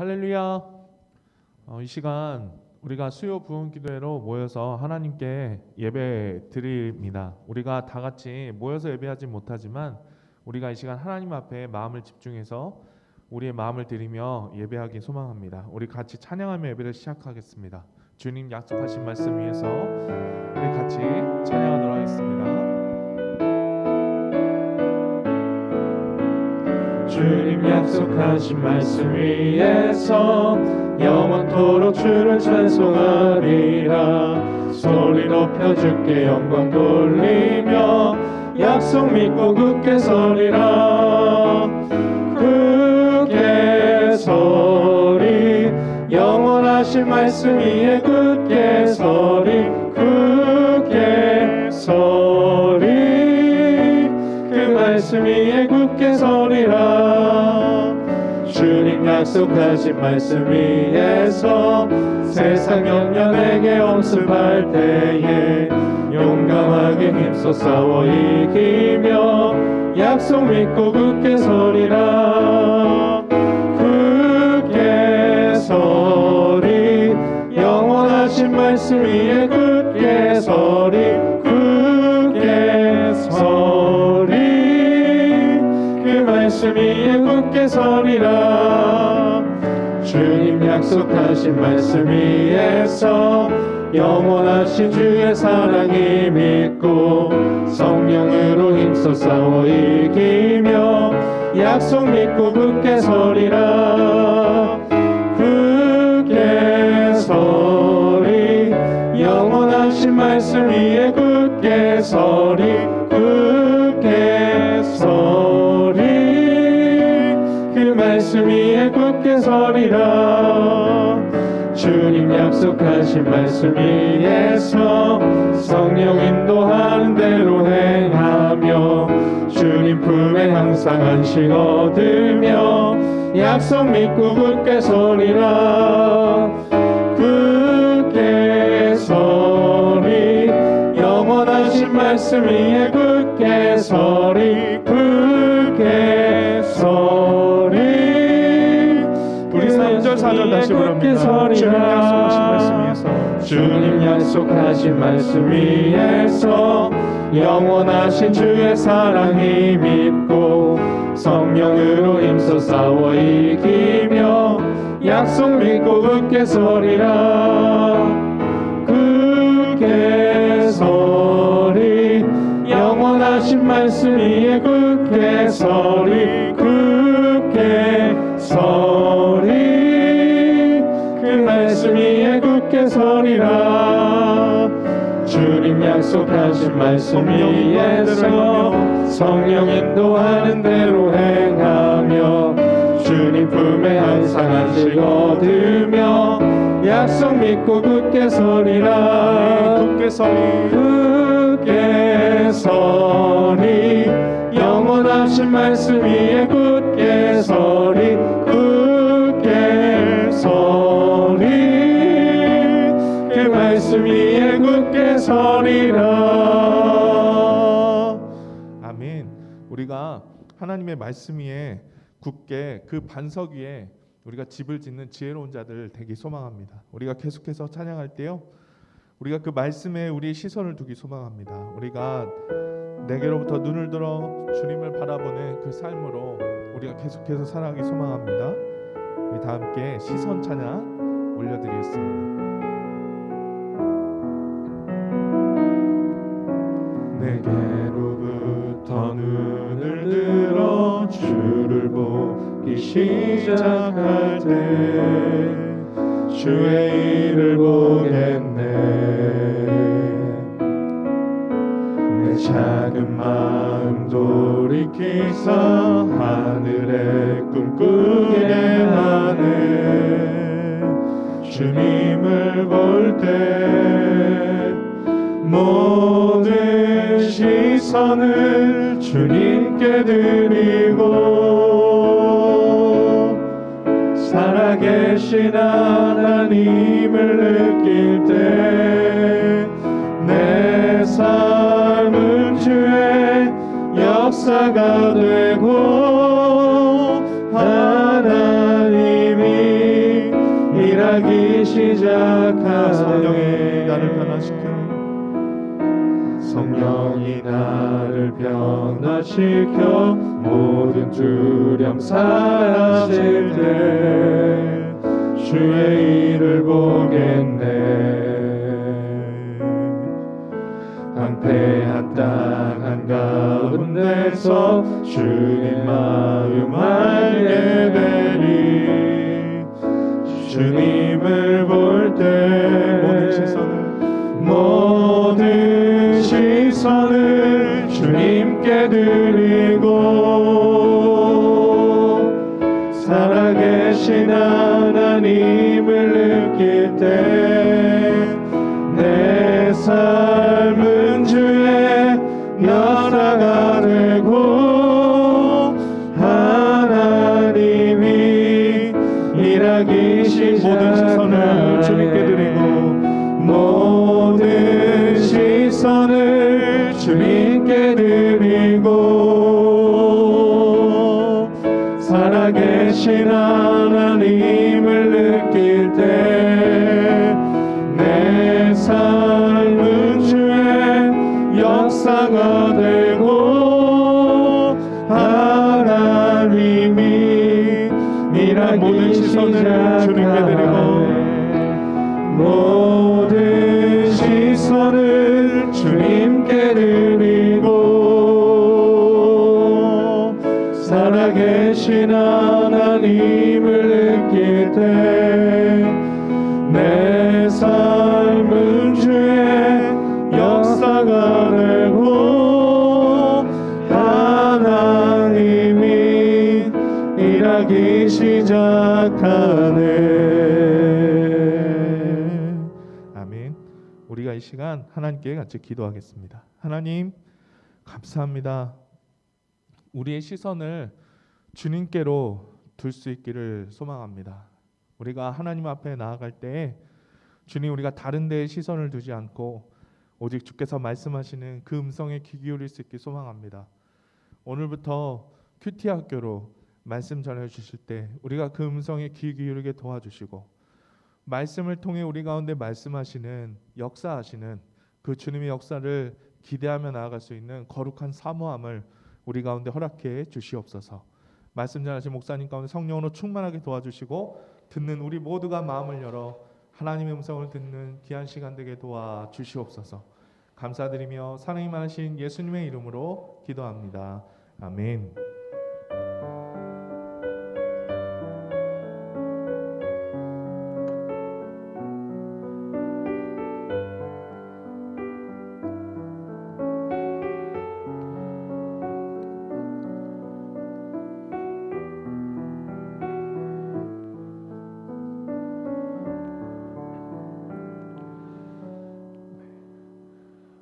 할렐루야. 이 시간 우리가 수요 부흥 기도회로 모여서 하나님께 예배 드립니다. 우리가 다 같이 모여서 예배하지 못하지만 우리가 이 시간 하나님 앞에 마음을 집중해서 우리의 마음을 드리며 예배하기 소망합니다. 우리 같이 찬양하며 예배를 시작하겠습니다. 주님 약속하신 말씀 위에서 우리 같이 찬양하도록 하겠습니다. 주님 약속하신 말씀 위에서 영원토록 주를 찬송하리라. 소리 높여 주께 영광 돌리며 약속 믿고 굳게 서리라. 굳게 서리 영원하신 말씀 위에 굳게 서리. 굳게 서리 그 말씀 위에 굳게 서리라. 주님 약속하신 말씀 위에서 세상 영년에게 엄습할 때에 용감하게 힘써 싸워 이기며 약속 믿고 굳게 서리라. 굳게 서리 영원하신 말씀 위에 굳게 서리. 굳게 서리 그 말씀 위에 굳게 서리라. 주님 약속하신 말씀 위에서 영원하신 주의 사랑이 믿고 성령으로 힘써 싸워 이기며 약속 믿고 굳게 서리라. 굳게 서리 영원하신 말씀 위에 굳게 서리. 굳게 서리 그 말씀 위에 굳게 서리라. 주님 약속하신 말씀 위에서 성령 인도하는 대로 행하며 주님 품에 항상 안식 얻으며 약속 믿고 굳게 서리라. 굳게 서리 영원하신 말씀 위에 굳게 서리. 굳게 서리 우리 3절 4절 다시 부릅니다. 주님 약속하신 말씀 위에서 영원하신 주의 사랑이 믿고 성령으로 힘써 싸워 이기며 약속 믿고 굳게 서리라. 굳게 서리 영원하신 말씀 위에 굳게 서리. 굳게 서리 그 말씀 위에 굳게 서리라. 주님 약속하신 말씀 위에서 성령 인도하는 대로 행하며 주님 품에 항상 안식 얻으며 약속 믿고 굳게 서리라. 굳게 서리. 굳게 서리 영원하신 말씀 위에 굳게 서리. 굳게 서리 그 말씀 위에 굳게 서리라. 아멘. 우리가 하나님의 말씀 위에 굳게 그 반석 위에 우리가 집을 짓는 지혜로운 자들 되기 소망합니다. 우리가 계속해서 찬양할 때요, 우리가 그 말씀에 우리의 시선을 두기 소망합니다. 우리가 내게로부터 눈을 들어 주님을 바라보는 그 삶으로 우리가 계속해서 살아가기 소망합니다. 우리 다 함께 시선 찬양 올려드리겠습니다. 내게로부터 눈을 들어 주를 보기 시작할 때 주의 일을 보겠네. 내 작은 마음 돌이키사 하늘의 꿈꾸게 하네. 주님을 볼 때 모든 시선을 주님께 드리고 살아계신 하나님을 느낄 때 내 삶은 주의 역사가 되고 하나님이 일하기 시작하네. 성령이 나를 변화시켜 성령이 나를 변화시켜 모든 두려움 사라질 때 주의 일을 보겠네. 황폐한 땅 한가운데서 주님 마음 알게 되리. 주님을 볼 때 모든 시선을 주님께 드리고 살아계신 하나님을 느낄 때 내 삶은 주의 역사가 되고 하나님이 일하기 모든 시선을 주님께 드리고 모든 시선을 주님께 드리고 살아계신 하나님을 느낄 때 내 삶은 주의 역사가 되고 하나님이 일하기 모든 시선을 주님께 드리고 모든 시선을 주님께 드리고 살아계신 하나님을 느낄 때 내 삶은 주의 역사가 되고 하나님이 일하기 시작하네. 아멘. 우리가 이 시간 하나님께 같이 기도하겠습니다. 하나님 감사합니다. 우리의 시선을 주님께로 둘 수 있기를 소망합니다. 우리가 하나님 앞에 나아갈 때에 주님 우리가 다른 데에 시선을 두지 않고 오직 주께서 말씀하시는 그 음성에 귀 기울일 수 있길 소망합니다. 오늘부터 큐티 학교로 말씀 전해 주실 때 우리가 그 음성에 귀 기울이게 도와주시고 말씀을 통해 우리 가운데 말씀하시는 역사하시는 그 주님의 역사를 기대하며 나아갈 수 있는 거룩한 사모함을 우리 가운데 허락해 주시옵소서. 말씀 전하신 목사님 가운데 성령으로 충만하게 도와주시고 듣는 우리 모두가 마음을 열어 하나님의 음성을 듣는 귀한 시간 되게 도와주시옵소서. 감사드리며 사랑이 많으신 예수님의 이름으로 기도합니다. 아멘.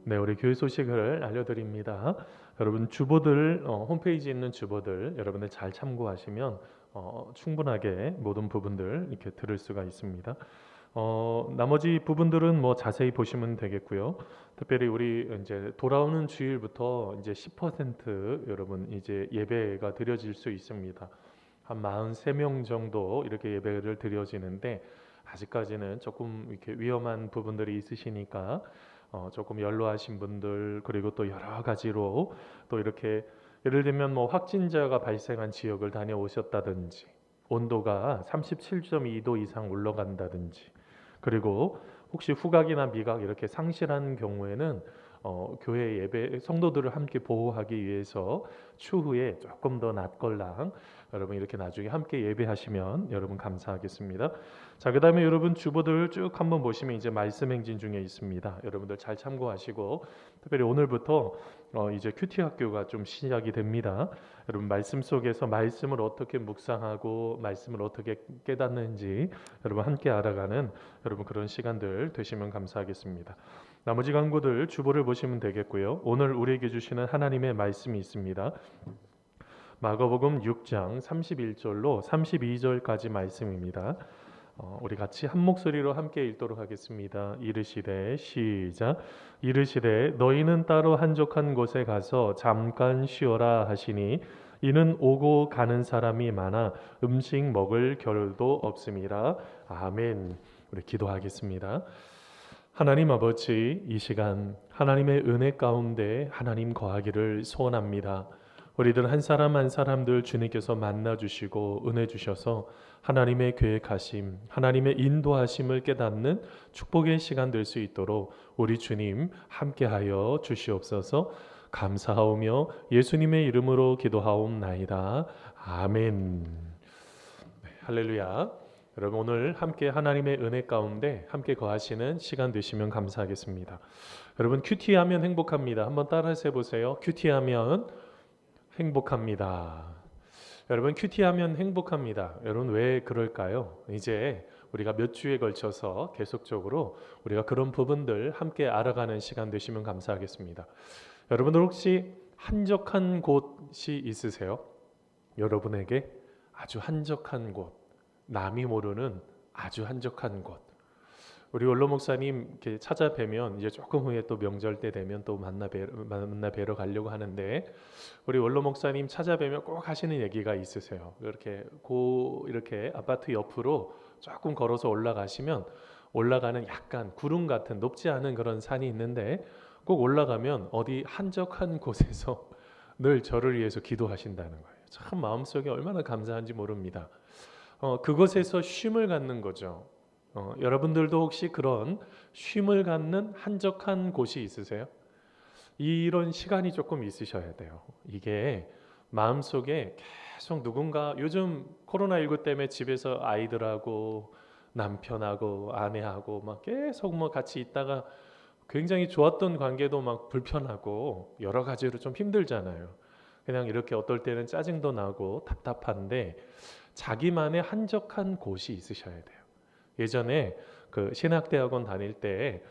네, 우리 교회 소식을 알려드립니다. 여러분 주보들 홈페이지에 있는 주보들 여러분들 잘 참고하시면 충분하게 모든 부분들 이렇게 들을 수가 있습니다. 나머지 부분들은 뭐 자세히 보시면 되겠고요. 특별히 우리 이제 돌아오는 주일부터 이제 10% 여러분 이제 예배가 드려질 수 있습니다. 한 43명 정도 이렇게 예배를 드려지는데 아직까지는 조금 이렇게 위험한 부분들이 있으시니까 조금 연로하신 분들 그리고 또 여러 가지로 또 이렇게 예를 들면 뭐 확진자가 발생한 지역을 다녀오셨다든지 온도가 37.2도 이상 올라간다든지 그리고 혹시 후각이나 미각 이렇게 상실한 경우에는 교회 예배 성도들을 함께 보호하기 위해서 추후에 조금 더 낮걸랑 여러분 이렇게 나중에 함께 예배하시면 여러분 감사하겠습니다. 자, 그 다음에 여러분 주보들 쭉 한번 보시면 이제 말씀 행진 중에 있습니다. 여러분들 잘 참고하시고 특별히 오늘부터 이제 큐티 학교가 좀 시작이 됩니다. 여러분 말씀 속에서 말씀을 어떻게 묵상하고 말씀을 어떻게 깨닫는지 여러분 함께 알아가는 여러분 그런 시간들 되시면 감사하겠습니다. 나머지 강구들 주보를 보시면 되겠고요. 오늘 우리에게 주시는 하나님의 말씀이 있습니다. 마가복음 6장 31절로 32절까지 말씀입니다. 우리 같이 한 목소리로 함께 읽도록 하겠습니다. 이르시되 시작. 이르시되 너희는 따로 한적한 곳에 가서 잠깐 쉬어라 하시니 이는 오고 가는 사람이 많아 음식 먹을 겨를도 없음이라. 아멘. 우리 기도하겠습니다. 하나님 아버지, 이 시간 하나님의 은혜 가운데 하나님 거하기를 소원합니다. 우리들 한 사람 한 사람들 주님께서 만나 주시고 은혜 주셔서 하나님의 계획하심, 하나님의 인도하심을 깨닫는 축복의 시간 될 수 있도록 우리 주님 함께하여 주시옵소서. 감사하오며 예수님의 이름으로 기도하옵나이다. 아멘. 네, 할렐루야. 여러분 오늘 함께 하나님의 은혜 가운데 함께 거하시는 시간 되시면 감사하겠습니다. 여러분 큐티하면 행복합니다. 한번 따라서 해보세요. 큐티하면 행복합니다. 여러분 큐티하면 행복합니다. 여러분 왜 그럴까요? 이제 우리가 몇 주에 걸쳐서 계속적으로 우리가 그런 부분들 함께 알아가는 시간 되시면 감사하겠습니다. 여러분들 혹시 한적한 곳이 있으세요? 여러분에게 아주 한적한 곳, 남이 모르는 아주 한적한 곳. 우리 원로 목사님 이렇게 찾아뵈면 이제 조금 후에 또 명절 때 되면 또 만나 뵈러 가려고 하는데 우리 원로 목사님 찾아뵈면 꼭 하시는 얘기가 있으세요. 이렇게 아파트 옆으로 조금 걸어서 올라가시면 올라가는 약간 구름 같은 높지 않은 그런 산이 있는데 꼭 올라가면 어디 한적한 곳에서 늘 저를 위해서 기도하신다는 거예요. 참 마음속에 얼마나 감사한지 모릅니다. 그곳에서 쉼을 갖는 거죠. 여러분들도 혹시 그런 쉼을 갖는 한적한 곳이 있으세요? 이런 시간이 조금 있으셔야 돼요. 이게 마음속에 계속 누군가 요즘 코로나19 때문에 집에서 아이들하고 남편하고 아내하고 막 계속 뭐 같이 있다가 굉장히 좋았던 관계도 막 불편하고 여러 가지로 좀 힘들잖아요. 그냥 이렇게 어떨 때는 짜증도 나고 답답한데 자기만의 한적한 곳이 있으셔야 돼요. 예전에 그 신학대학원 다닐 때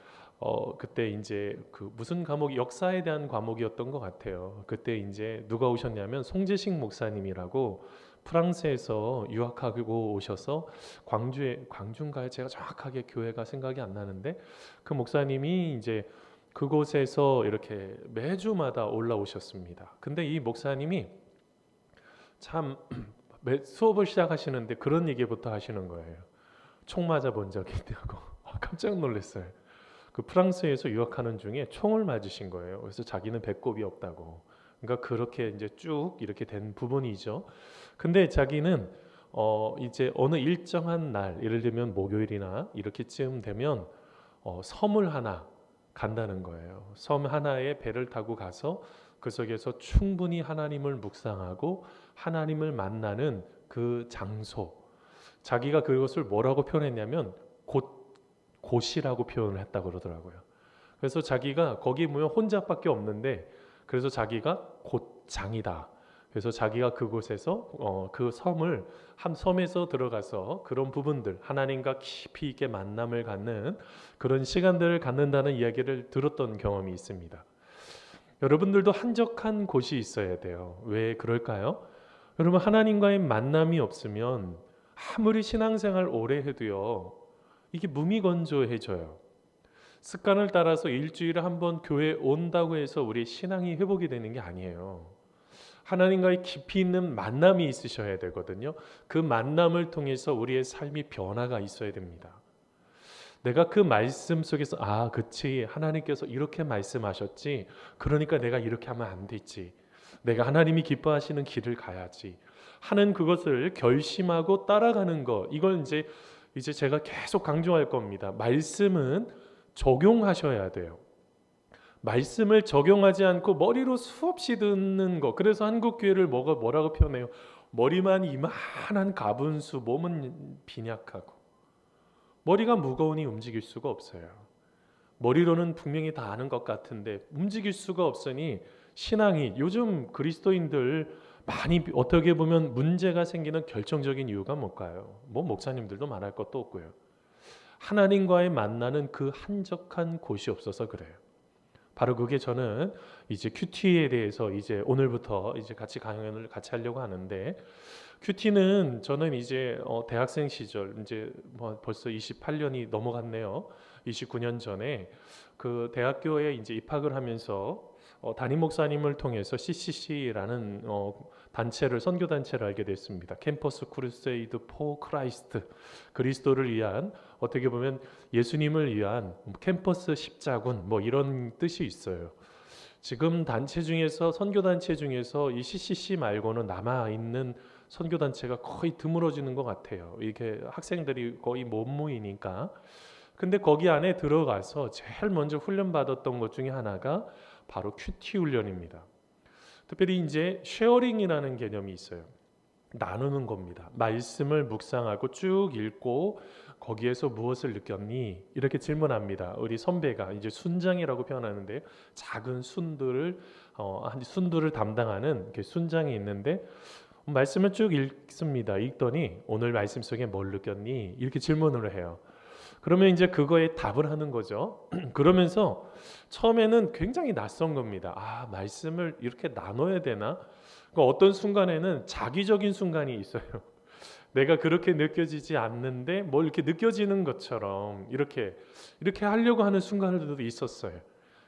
그때 이제 그 무슨 과목 역사에 대한 과목이었던 것 같아요. 그때 이제 누가 오셨냐면 송재식 목사님이라고 프랑스에서 유학하고 오셔서 광주인가요? 제가 정확하게 교회가 생각이 안 나는데 그 목사님이 이제 그곳에서 이렇게 매주마다 올라오셨습니다. 근데 이 목사님이 참 수업을 시작하시는데 그런 얘기부터 하시는 거예요. 총 맞아 본 적이 있다고. 깜짝 놀랐어요. 그 프랑스에서 유학하는 중에 총을 맞으신 거예요. 그래서 자기는 배꼽이 없다고. 그러니까 그렇게 이제 쭉 이렇게 된 부분이죠. 근데 자기는 이제 어느 일정한 날, 예를 들면 목요일이나 이렇게쯤 되면 섬을 하나 간다는 거예요. 섬 하나에 배를 타고 가서 그 속에서 충분히 하나님을 묵상하고 하나님을 만나는 그 장소. 자기가 그것을 뭐라고 표현했냐면 곳이라고 표현을 했다고 그러더라고요. 그래서 자기가 거기 보면 혼자밖에 없는데 그래서 자기가 곧장이다. 그래서 자기가 그곳에서 그 섬을 한 섬에서 들어가서 그런 부분들 하나님과 깊이 있게 만남을 갖는 그런 시간들을 갖는다는 이야기를 들었던 경험이 있습니다. 여러분들도 한적한 곳이 있어야 돼요. 왜 그럴까요? 여러분 하나님과의 만남이 없으면 아무리 신앙생활 오래 해도요 이게 무미건조해져요. 습관을 따라서 일주일에 한 번 교회 온다고 해서 우리 신앙이 회복이 되는 게 아니에요. 하나님과의 깊이 있는 만남이 있으셔야 되거든요. 그 만남을 통해서 우리의 삶이 변화가 있어야 됩니다. 내가 그 말씀 속에서 그치 하나님께서 이렇게 말씀하셨지 그러니까 내가 이렇게 하면 안 되지 내가 하나님이 기뻐하시는 길을 가야지 하는 그것을 결심하고 따라가는 것 이걸 이제 제가 계속 강조할 겁니다. 말씀은 적용하셔야 돼요. 말씀을 적용하지 않고 머리로 수없이 듣는 것. 그래서 한국 교회를 뭐라고 표현해요? 머리만 이만한 가분수, 몸은 빈약하고 머리가 무거우니 움직일 수가 없어요. 머리로는 분명히 다 아는 것 같은데 움직일 수가 없으니 신앙이 요즘 그리스도인들 많이 어떻게 보면 문제가 생기는 결정적인 이유가 뭘까요? 뭐 목사님들도 말할 것도 없고요. 하나님과의 만나는 그 한적한 곳이 없어서 그래요. 바로 그게 저는 이제 큐티에 대해서 이제 오늘부터 이제 같이 강연을 같이 하려고 하는데 큐티는 저는 이제 대학생 시절 이제 뭐 벌써 28년이 넘어갔네요. 29년 전에 그 대학교에 이제 입학을 하면서 담임 목사님을 통해서 CCC라는 단체를 선교 단체를 알게 됐습니다. 캠퍼스 크루세이드 포 크라이스트, 그리스도를 위한, 어떻게 보면 예수님을 위한 캠퍼스 십자군 뭐 이런 뜻이 있어요. 지금 단체 중에서 선교 단체 중에서 이 CCC 말고는 남아 있는 선교 단체가 거의 드물어지는 것 같아요. 이렇게 학생들이 거의 못 모이니까. 근데 거기 안에 들어가서 제일 먼저 훈련 받았던 것 중에 하나가 바로 큐티 훈련입니다. 특별히 이제 쉐어링이라는 개념이 있어요. 나누는 겁니다. 말씀을 묵상하고 쭉 읽고 거기에서 무엇을 느꼈니? 이렇게 질문합니다. 우리 선배가 이제 순장이라고 표현하는데, 작은 순들을 한 순들을 담당하는 이렇게 순장이 있는데 말씀을 쭉 읽습니다. 읽더니 오늘 말씀 속에 뭘 느꼈니? 이렇게 질문을 해요. 그러면 이제 그거에 답을 하는 거죠. 그러면서 처음에는 굉장히 낯선 겁니다. 아, 말씀을 이렇게 나눠야 되나? 그러니까 어떤 순간에는 자기적인 순간이 있어요. 내가 그렇게 느껴지지 않는데 뭘 이렇게 느껴지는 것처럼 이렇게 하려고 하는 순간들도 있었어요.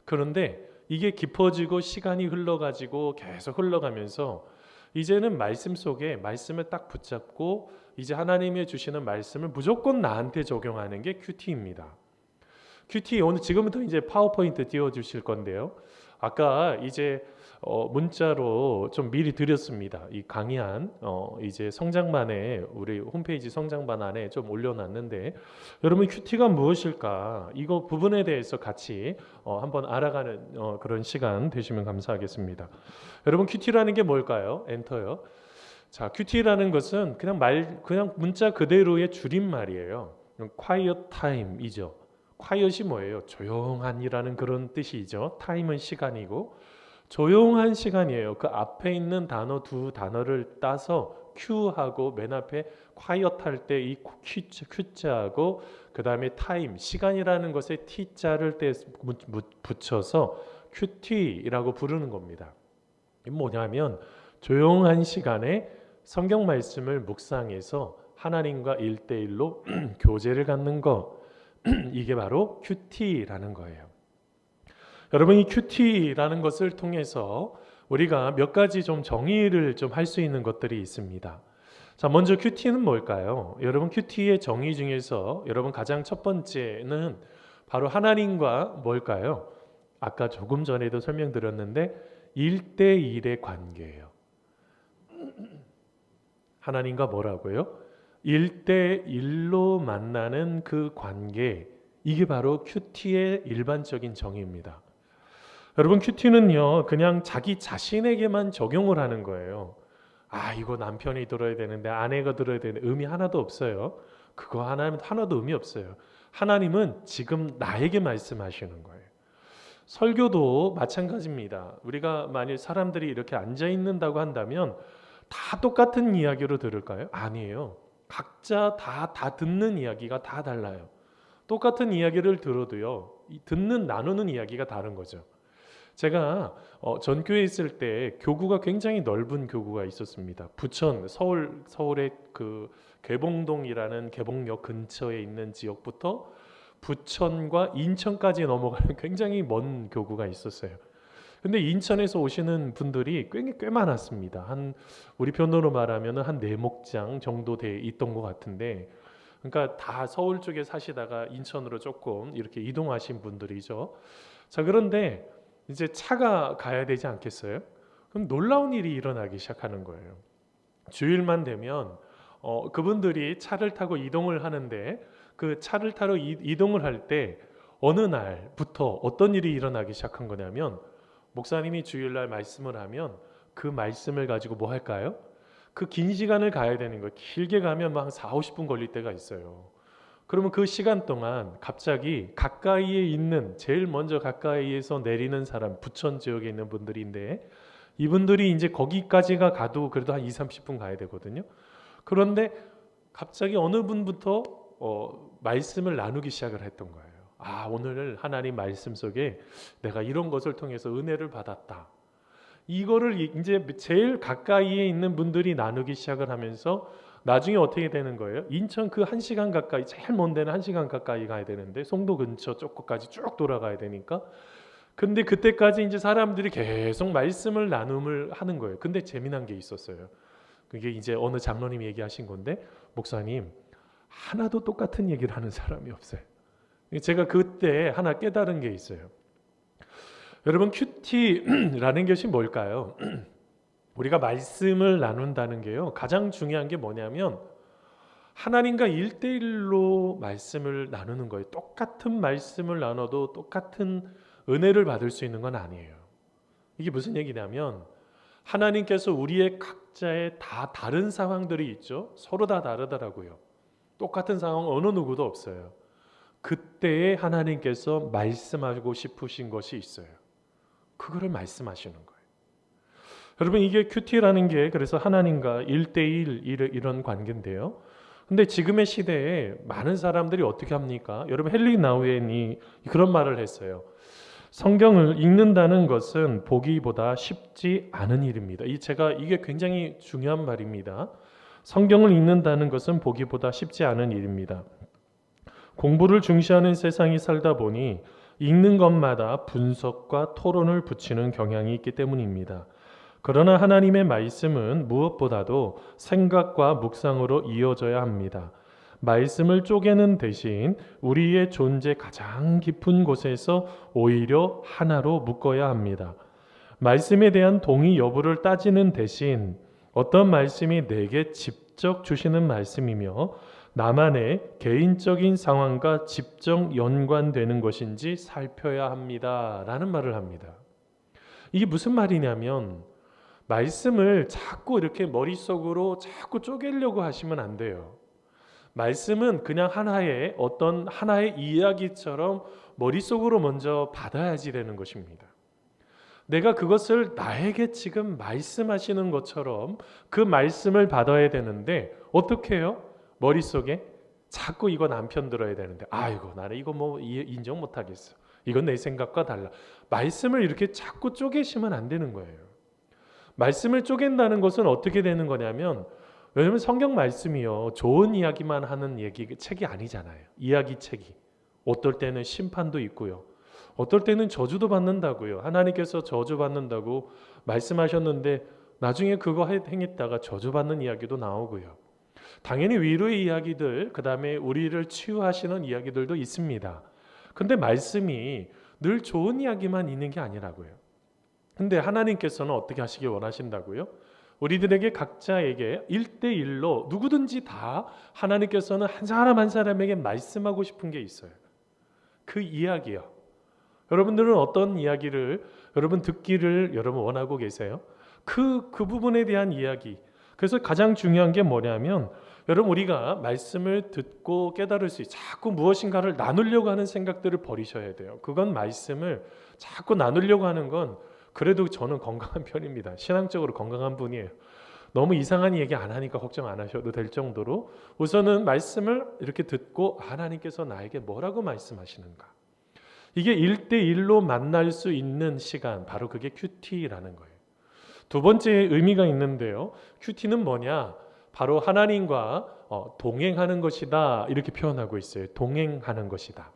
그런데 이게 깊어지고 시간이 흘러가지고 계속 흘러가면서 이제는 말씀 속에 말씀을 딱 붙잡고 이제 하나님이 주시는 말씀을 무조건 나한테 적용하는 게 큐티입니다. 큐티 오늘 지금부터 이제 파워포인트 띄워주실 건데요. 아까 이제 문자로 좀 미리 드렸습니다. 이 강의한 이제 성장반에 우리 홈페이지 성장반 안에 좀 올려놨는데, 여러분 큐티가 무엇일까? 이거 부분에 대해서 같이 한번 알아가는 그런 시간 되시면 감사하겠습니다. 여러분 큐티라는 게 뭘까요? 엔터요. 자, 큐티라는 것은 그냥 문자 그대로의 줄임말이에요. quiet time이죠. quiet이 뭐예요? 조용한이라는 그런 뜻이죠. time은 시간이고 조용한 시간이에요. 그 앞에 있는 단어 두 단어를 따서 Q하고 맨 앞에 quiet 할 때 이 Q자하고 그 다음에 time 시간이라는 것에 T자를 붙여서 큐티라고 부르는 겁니다. 이게 뭐냐면 조용한 시간에 성경 말씀을 묵상해서 하나님과 1대1로 교제를 갖는 거, 이게 바로 큐티라는 거예요. 여러분 이 큐티라는 것을 통해서 우리가 몇 가지 좀 정의를 좀 할 수 있는 것들이 있습니다. 자, 먼저 큐티는 뭘까요? 여러분 큐티의 정의 중에서 여러분 가장 첫 번째는 바로 하나님과 뭘까요? 아까 조금 전에도 설명드렸는데 1대1의 관계예요. 하나님과 뭐라고요? 1대1로 만나는 그 관계, 이게 바로 큐티의 일반적인 정의입니다. 여러분 큐티는요 그냥 자기 자신에게만 적용을 하는 거예요. 아, 이거 남편이 들어야 되는데 아내가 들어야 되는데 의미 하나도 없어요. 그거 하나도 의미 없어요. 하나님은 지금 나에게 말씀하시는 거예요. 설교도 마찬가지입니다. 우리가 만일 사람들이 이렇게 앉아 있는다고 한다면 다 똑같은 이야기로 들을까요? 아니에요. 각자 다 듣는 이야기가 다 달라요. 똑같은 이야기를 들어도요, 나누는 이야기가 다른 거죠. 제가 전교에 있을 때 교구가 굉장히 넓은 교구가 있었습니다. 부천, 서울의 그 개봉동이라는 개봉역 근처에 있는 지역부터 부천과 인천까지 넘어가는 굉장히 먼 교구가 있었어요. 근데 인천에서 오시는 분들이 꽤 많았습니다. 우리 편으로 말하면 한 4목장 정도 돼 있던 것 같은데, 그러니까 다 서울 쪽에 사시다가 인천으로 조금 이렇게 이동하신 분들이죠. 자, 그런데 이제 차가 가야 되지 않겠어요? 그럼 놀라운 일이 일어나기 시작하는 거예요. 주일만 되면 그분들이 차를 타고 이동을 하는데, 그 차를 타러 이동을 할 때 어느 날부터 어떤 일이 일어나기 시작한 거냐면, 목사님이 주일날 말씀을 하면 그 말씀을 가지고 뭐 할까요? 그 긴 시간을 가야 되는 거예요. 길게 가면 막 40-50분 걸릴 때가 있어요. 그러면 그 시간 동안 갑자기 가까이에 있는, 제일 먼저 가까이에서 내리는 사람, 부천 지역에 있는 분들인데, 이분들이 이제 거기까지가 가도 그래도 한 20-30분 가야 되거든요. 그런데 갑자기 어느 분부터 말씀을 나누기 시작을 했던 거예요. 아, 오늘 하나님 말씀 속에 내가 이런 것을 통해서 은혜를 받았다. 이거를 이제 제일 가까이에 있는 분들이 나누기 시작을 하면서 나중에 어떻게 되는 거예요? 인천 그 1시간 가까이, 제일 먼 데는 1시간 가까이 가야 되는데 송도 근처 쪽까지 쭉 돌아가야 되니까 근데 그때까지 이제 사람들이 계속 말씀을 나눔을 하는 거예요. 근데 재미난 게 있었어요. 그게 이제 어느 장로님이 얘기하신 건데, 목사님 하나도 똑같은 얘기를 하는 사람이 없어요. 제가 그때 하나 깨달은 게 있어요. 여러분, 큐티라는 것이 뭘까요? 우리가 말씀을 나눈다는 게요, 가장 중요한 게 뭐냐면 하나님과 1대1로 말씀을 나누는 거예요. 똑같은 말씀을 나눠도 똑같은 은혜를 받을 수 있는 건 아니에요. 이게 무슨 얘기냐면, 하나님께서 우리의 각자의 다 다른 상황들이 있죠. 서로 다 다르더라고요. 똑같은 상황 어느 누구도 없어요. 그때에 하나님께서 말씀하고 싶으신 것이 있어요. 그거를 말씀하시는 거예요. 여러분, 이게 큐티라는 게 그래서 하나님과 1대1 이런 관계인데요. 근데 지금의 시대에 많은 사람들이 어떻게 합니까? 여러분, 헨리 나우엔이 그런 말을 했어요. 성경을 읽는다는 것은 보기보다 쉽지 않은 일입니다. 이게 굉장히 중요한 말입니다. 성경을 읽는다는 것은 보기보다 쉽지 않은 일입니다. 공부를 중시하는 세상이 살다 보니 읽는 것마다 분석과 토론을 붙이는 경향이 있기 때문입니다. 그러나 하나님의 말씀은 무엇보다도 생각과 묵상으로 이어져야 합니다. 말씀을 쪼개는 대신 우리의 존재 가장 깊은 곳에서 오히려 하나로 묶어야 합니다. 말씀에 대한 동의 여부를 따지는 대신 어떤 말씀이 내게 직접 주시는 말씀이며 나만의 개인적인 상황과 직접 연관되는 것인지 살펴야 합니다. 라는 말을 합니다. 이게 무슨 말이냐면, 말씀을 자꾸 이렇게 머릿속으로 자꾸 쪼개려고 하시면 안 돼요. 말씀은 그냥 하나의 이야기처럼 머릿속으로 먼저 받아야지 되는 것입니다. 내가 그것을 나에게 지금 말씀하시는 것처럼 그 말씀을 받아야 되는데, 어떻게 해요? 머릿속에 자꾸 이거 남편 들어야 되는데, 아이고 나는 이거 뭐 인정 못하겠어, 이건 내 생각과 달라. 말씀을 이렇게 자꾸 쪼개시면 안 되는 거예요. 말씀을 쪼갠다는 것은 어떻게 되는 거냐면, 왜냐하면 성경 말씀이요, 좋은 이야기만 하는 책이 아니잖아요. 이야기 책이 어떨 때는 심판도 있고요, 어떨 때는 저주도 받는다고요. 하나님께서 저주 받는다고 말씀하셨는데 나중에 그거 행했다가 저주 받는 이야기도 나오고요. 당연히 위로의 이야기들, 그 다음에 우리를 치유하시는 이야기들도 있습니다. 근데 말씀이 늘 좋은 이야기만 있는 게 아니라고요. 근데 하나님께서는 어떻게 하시길 원하신다고요? 우리들에게 각자에게 1대1로 누구든지 다 하나님께서는 한 사람 한 사람에게 말씀하고 싶은 게 있어요. 그 이야기요. 여러분들은 어떤 이야기를 여러분 듣기를 여러분 원하고 계세요? 그 부분에 대한 이야기. 그래서 가장 중요한 게 뭐냐면, 여러분, 우리가 말씀을 듣고 깨달을 수 있어요. 자꾸 무엇인가를 나누려고 하는 생각들을 버리셔야 돼요. 그건 말씀을 자꾸 나누려고 하는 건, 그래도 저는 건강한 편입니다. 신앙적으로 건강한 분이에요. 너무 이상한 얘기 안 하니까 걱정 안 하셔도 될 정도로 우선은 말씀을 이렇게 듣고 하나님께서 나에게 뭐라고 말씀하시는가, 이게 1대1로 만날 수 있는 시간, 바로 그게 큐티라는 거예요. 두 번째 의미가 있는데요, 큐티는 뭐냐, 바로 하나님과 동행하는 것이다, 이렇게 표현하고 있어요. 동행하는 것이다.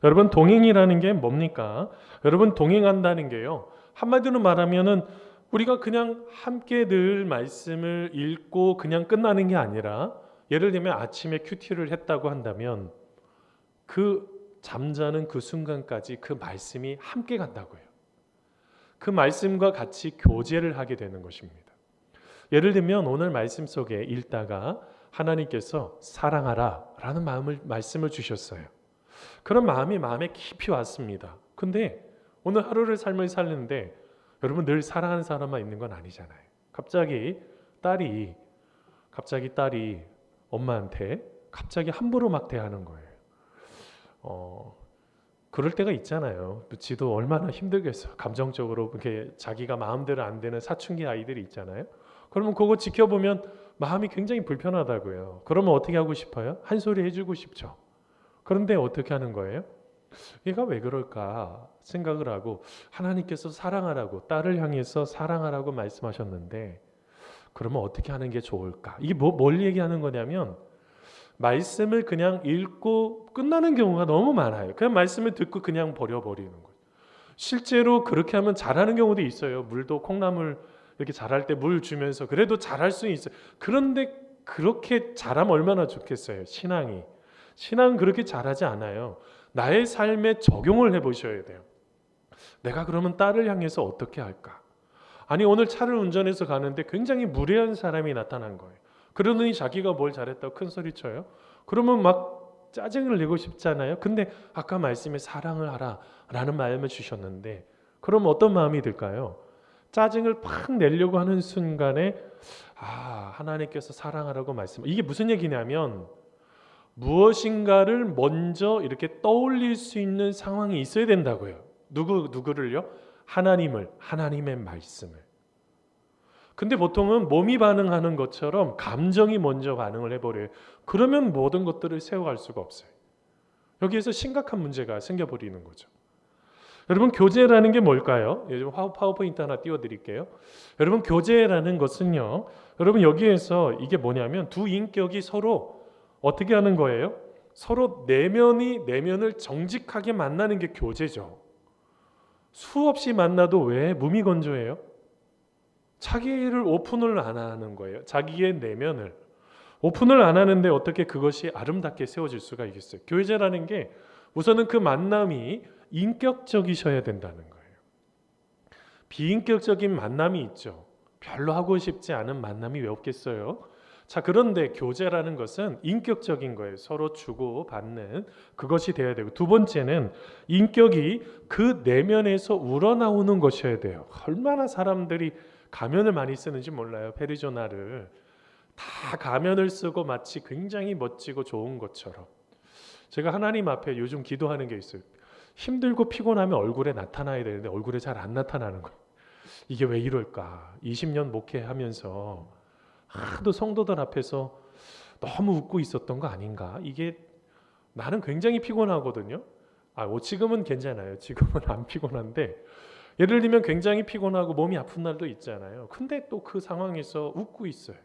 여러분, 동행이라는 게 뭡니까? 여러분, 동행한다는 게요, 한마디로 말하면은 우리가 그냥 함께 늘 말씀을 읽고 그냥 끝나는 게 아니라, 예를 들면 아침에 큐티를 했다고 한다면 그 잠자는 그 순간까지 그 말씀이 함께 간다고요. 그 말씀과 같이 교제를 하게 되는 것입니다. 예를 들면 오늘 말씀 속에 읽다가 하나님께서 사랑하라 라는 말씀을 주셨어요. 그런 마음이 마음에 깊이 왔습니다. 근데 오늘 하루를 삶을 살는데 여러분, 늘 사랑하는 사람만 있는 건 아니잖아요. 갑자기 딸이 엄마한테 갑자기 함부로 막 대하는 거예요. 그럴 때가 있잖아요. 지도 얼마나 힘들겠어. 감정적으로 이렇게 자기가 마음대로 안 되는 사춘기 아이들이 있잖아요. 그러면 그거 지켜보면 마음이 굉장히 불편하다고요. 그러면 어떻게 하고 싶어요? 한 소리 해주고 싶죠. 그런데 어떻게 하는 거예요? 얘가 왜 그럴까 생각을 하고, 하나님께서 사랑하라고, 딸을 향해서 사랑하라고 말씀하셨는데 그러면 어떻게 하는 게 좋을까? 이게 뭘 얘기하는 거냐면, 말씀을 그냥 읽고 끝나는 경우가 너무 많아요. 그냥 말씀을 듣고 그냥 버려버리는 거예요. 실제로 그렇게 하면 잘하는 경우도 있어요. 물도 콩나물 이렇게 자랄 때 물 주면서 그래도 잘할 수 있어요. 그런데 그렇게 잘하면 얼마나 좋겠어요. 신앙은 그렇게 잘하지 않아요. 나의 삶에 적용을 해보셔야 돼요. 내가 그러면 딸을 향해서 어떻게 할까? 아니 오늘 차를 운전해서 가는데 굉장히 무례한 사람이 나타난 거예요. 그러더니 자기가 뭘 잘했다고 큰 소리 쳐요. 그러면 막 짜증을 내고 싶잖아요. 근데 아까 말씀에 사랑을 하라 라는 마음을 주셨는데 그럼 어떤 마음이 들까요? 짜증을 팍 내려고 하는 순간에 하나님께서 사랑하라고 말씀. 이게 무슨 얘기냐면 무엇인가를 먼저 이렇게 떠올릴 수 있는 상황이 있어야 된다고요. 누구를요? 하나님의 말씀을. 근데 보통은 몸이 반응하는 것처럼 감정이 먼저 반응을 해버려요. 그러면 모든 것들을 세워갈 수가 없어요. 여기에서 심각한 문제가 생겨버리는 거죠. 여러분 교제라는 게 뭘까요? 요즘 파워포인트 하나 띄워드릴게요. 여러분 교제라는 것은요. 여러분 여기에서 이게 뭐냐면 두 인격이 서로 어떻게 하는 거예요? 서로 내면을 정직하게 만나는 게 교제죠. 수없이 만나도 왜 무미건조해요? 자기를 오픈을 안 하는 거예요. 자기의 내면을 오픈을 안 하는데 어떻게 그것이 아름답게 세워질 수가 있겠어요? 교제라는 게 우선은 그 만남이 인격적이셔야 된다는 거예요. 비인격적인 만남이 있죠. 별로 하고 싶지 않은 만남이 왜 없겠어요? 자, 그런데 교제라는 것은 인격적인 거예요. 서로 주고 받는 그것이 돼야 되고, 두 번째는 인격이 그 내면에서 우러나오는 것이어야 돼요. 얼마나 사람들이 가면을 많이 쓰는지 몰라요. 페르소나를 다 가면을 쓰고 마치 굉장히 멋지고 좋은 것처럼. 제가 하나님 앞에 요즘 기도하는 게 있어요. 힘들고 피곤하면 얼굴에 나타나야 되는데 얼굴에 잘 안 나타나는 거예요. 이게 왜 이럴까? 20년 목회하면서 하도 성도들 앞에서 너무 웃고 있었던 거 아닌가? 이게 나는 굉장히 피곤하거든요. 지금은 괜찮아요. 지금은 안 피곤한데 예를 들면 굉장히 피곤하고 몸이 아픈 날도 있잖아요. 근데 또 그 상황에서 웃고 있어요.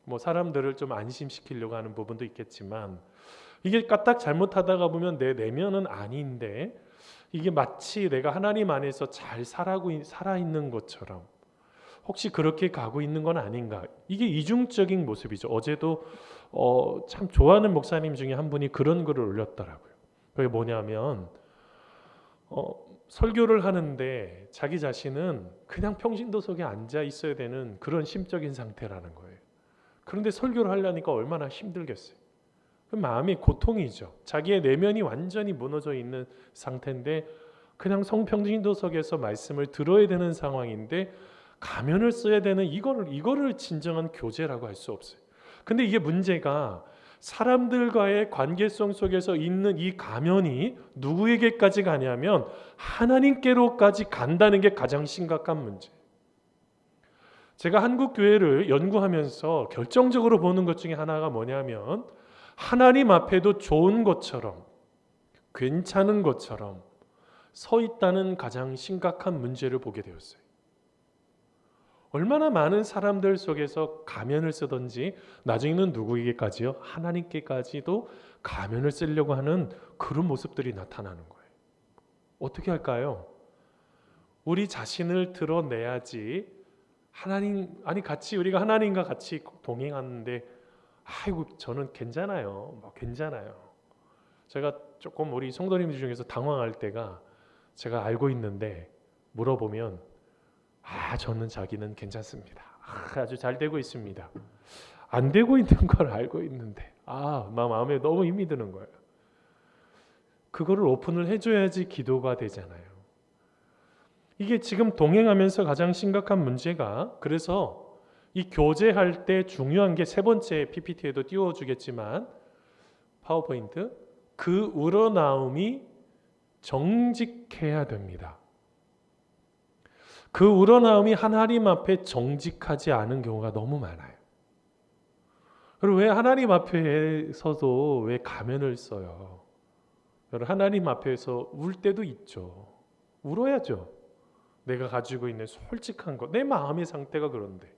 뭐 사람들을 좀 안심시키려고 하는 부분도 있겠지만 이게 까딱 잘못하다가 보면 내 내면은 아닌데 이게 마치 내가 하나님 안에서 잘 살아있는 것처럼 혹시 그렇게 가고 있는 건 아닌가? 이게 이중적인 모습이죠. 어제도 참 좋아하는 목사님 중에 한 분이 그런 글을 올렸더라고요. 그게 뭐냐면 설교를 하는데 자기 자신은 그냥 평신도석에 앉아 있어야 되는 그런 심적인 상태라는 거예요. 그런데 설교를 하려니까 얼마나 힘들겠어요. 그 마음이 고통이죠. 자기의 내면이 완전히 무너져 있는 상태인데 그냥 성평신도석에서 말씀을 들어야 되는 상황인데 가면을 써야 되는 이거를 진정한 교제라고 할 수 없어요. 근데 이게 문제가 사람들과의 관계성 속에서 있는 이 가면이 누구에게까지 가냐면 하나님께로까지 간다는 게 가장 심각한 문제. 제가 한국 교회를 연구하면서 결정적으로 보는 것 중에 하나가 뭐냐면 하나님 앞에도 좋은 것처럼 괜찮은 것처럼 서 있다는 가장 심각한 문제를 보게 되었어요. 얼마나 많은 사람들 속에서 가면을 쓰든지 나중에는 누구에게까지요? 하나님께까지도 가면을 쓰려고 하는 그런 모습들이 나타나는 거예요. 어떻게 할까요? 우리 자신을 드러내야지 우리가 하나님과 같이 동행하는데 저는 괜찮아요. 괜찮아요. 제가 조금 우리 성도님들 중에서 당황할 때가 제가 알고 있는데 물어보면 저는 자기는 괜찮습니다. 아주 잘 되고 있습니다. 안 되고 있는 걸 알고 있는데 마음에 너무 힘이 드는 거예요. 그거를 오픈을 해줘야지 기도가 되잖아요. 이게 지금 동행하면서 가장 심각한 문제가 그래서 이 교제할 때 중요한 게 세 번째 PPT에도 띄워주겠지만 파워포인트 그 우러나옴이 정직해야 됩니다. 그 우러나옴이 하나님 앞에 정직하지 않은 경우가 너무 많아요. 그리고 왜 하나님 앞에서도 왜 가면을 써요? 여러분 하나님 앞에서 울 때도 있죠. 울어야죠. 내가 가지고 있는 솔직한 것, 내 마음의 상태가 그런데.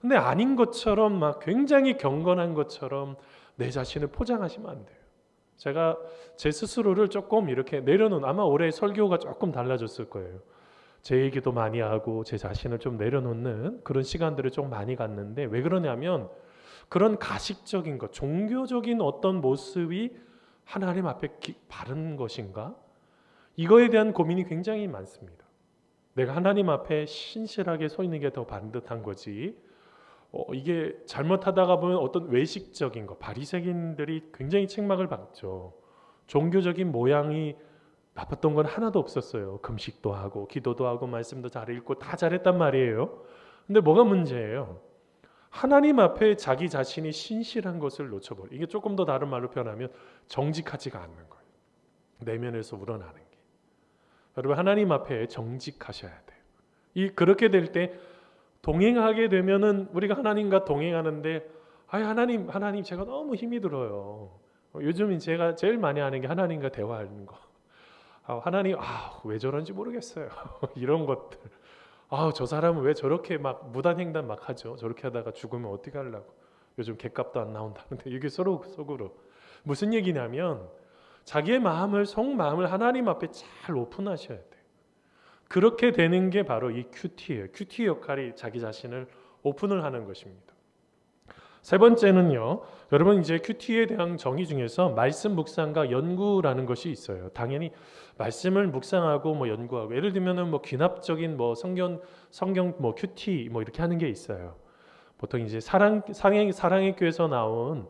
근데 아닌 것처럼 막 굉장히 경건한 것처럼 내 자신을 포장하시면 안 돼요. 제가 제 스스로를 조금 이렇게 내려놓은, 아마 올해 설교가 조금 달라졌을 거예요. 제 얘기도 많이 하고 제 자신을 좀 내려놓는 그런 시간들을 좀 많이 갖는데, 왜 그러냐면 그런 가식적인 것, 종교적인 어떤 모습이 하나님 앞에 바른 것인가? 이거에 대한 고민이 굉장히 많습니다. 내가 하나님 앞에 신실하게 서 있는 게 더 반듯한 거지, 이게 잘못하다가 보면 어떤 외식적인 거, 바리새인들이 굉장히 책망을 받죠. 종교적인 모양이 나빴던 건 하나도 없었어요. 금식도 하고 기도도 하고 말씀도 잘 읽고 다 잘했단 말이에요. 근데 뭐가 문제예요? 하나님 앞에 자기 자신이 신실한 것을 놓쳐버려. 이게 조금 더 다른 말로 표현하면 정직하지가 않는 거예요. 내면에서 우러나는 게. 여러분, 하나님 앞에 정직하셔야 돼요. 그렇게 될 때 동행하게 되면은, 우리가 하나님과 동행하는데, 하나님 제가 너무 힘이 들어요. 요즘 제가 제일 많이 하는 게 하나님과 대화하는 거. 하나님, 왜 저런지 모르겠어요. 이런 것들. 저 사람은 왜 저렇게 막 무단횡단 막 하죠. 저렇게 하다가 죽으면 어떻게 하려고. 요즘 객값도 안 나온다는데, 이게 서로 속으로 무슨 얘기냐면, 자기의 마음을, 속마음을 하나님 앞에 잘 오픈하셔야 돼요. 그렇게 되는 게 바로 이 큐티예요. 큐티 역할이 자기 자신을 오픈을 하는 것입니다. 세 번째는요, 여러분, 이제 큐티에 대한 정의 중에서 말씀 묵상과 연구라는 것이 있어요. 당연히 말씀을 묵상하고 뭐 연구하고, 예를 들면은 뭐 귀납적인 뭐 성경 뭐 큐티 뭐 이렇게 하는 게 있어요. 보통 이제 사랑의 교회에서 나온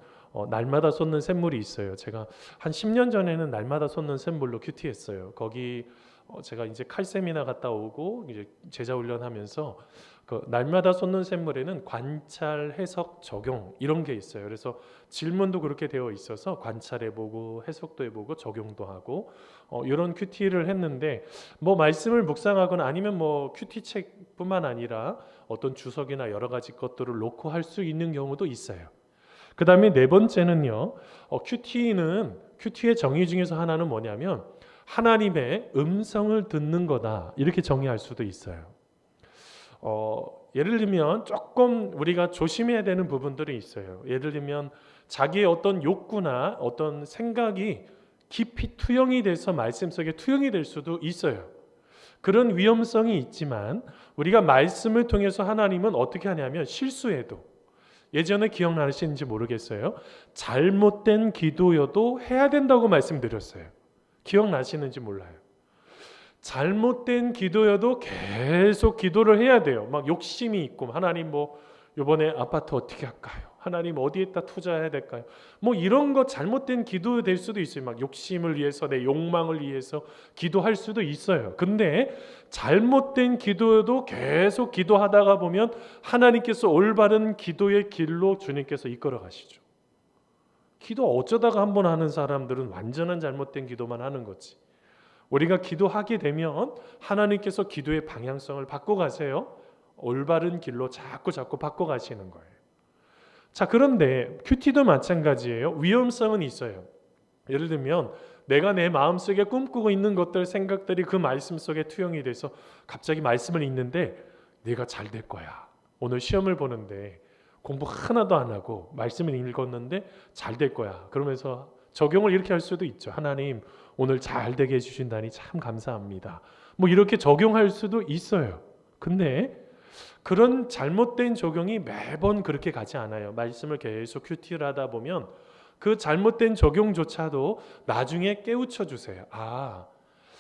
날마다 솟는 샘물이 있어요. 제가 한 10년 전에는 날마다 솟는 샘물로 큐티했어요. 거기 제가 이제 칼 세미나 갔다 오고 이제 제자 훈련하면서 그 날마다 솟는 샘물에는 관찰, 해석, 적용 이런 게 있어요. 그래서 질문도 그렇게 되어 있어서 관찰해보고 해석도 해보고 적용도 하고 이런 큐티를 했는데, 뭐 말씀을 묵상하거나 아니면 뭐 큐티 책뿐만 아니라 어떤 주석이나 여러 가지 것들을 놓고 할 수 있는 경우도 있어요. 그 다음에 네 번째는요, 큐티의 정의 중에서 하나는 뭐냐면 하나님의 음성을 듣는 거다, 이렇게 정의할 수도 있어요. 예를 들면 조금 우리가 조심해야 되는 부분들이 있어요. 예를 들면 자기의 어떤 욕구나 어떤 생각이 깊이 투영이 돼서 말씀 속에 투영이 될 수도 있어요. 그런 위험성이 있지만 우리가 말씀을 통해서 하나님은 어떻게 하냐면, 실수해도, 예전에 기억나시는지 모르겠어요, 잘못된 기도여도 해야 된다고 말씀드렸어요. 기억나시는지 몰라요. 잘못된 기도여도 계속 기도를 해야 돼요. 막 욕심이 있고, 하나님 뭐 이번에 아파트 어떻게 할까요? 하나님 어디에다 투자해야 될까요? 뭐 이런 거 잘못된 기도 될 수도 있어요. 막 욕심을 위해서, 내 욕망을 위해서 기도할 수도 있어요. 근데 잘못된 기도여도 계속 기도하다가 보면 하나님께서 올바른 기도의 길로 주님께서 이끌어 가시죠. 기도 어쩌다가 한번 하는 사람들은 완전한 잘못된 기도만 하는 거지. 우리가 기도하게 되면 하나님께서 기도의 방향성을 바꿔가세요. 올바른 길로 자꾸 바꿔가시는 거예요. 자, 그런데 큐티도 마찬가지예요. 위험성은 있어요. 예를 들면 내가 내 마음속에 꿈꾸고 있는 것들, 생각들이 그 말씀 속에 투영이 돼서 갑자기 말씀을 읽는데, 내가 잘 될 거야, 오늘 시험을 보는데 공부 하나도 안 하고 말씀을 읽었는데 잘 될 거야, 그러면서 적용을 이렇게 할 수도 있죠. 하나님 오늘 잘 되게 해주신다니 참 감사합니다, 뭐 이렇게 적용할 수도 있어요. 근데 그런 잘못된 적용이 매번 그렇게 가지 않아요. 말씀을 계속 큐티를 하다 보면 그 잘못된 적용조차도 나중에 깨우쳐 주세요.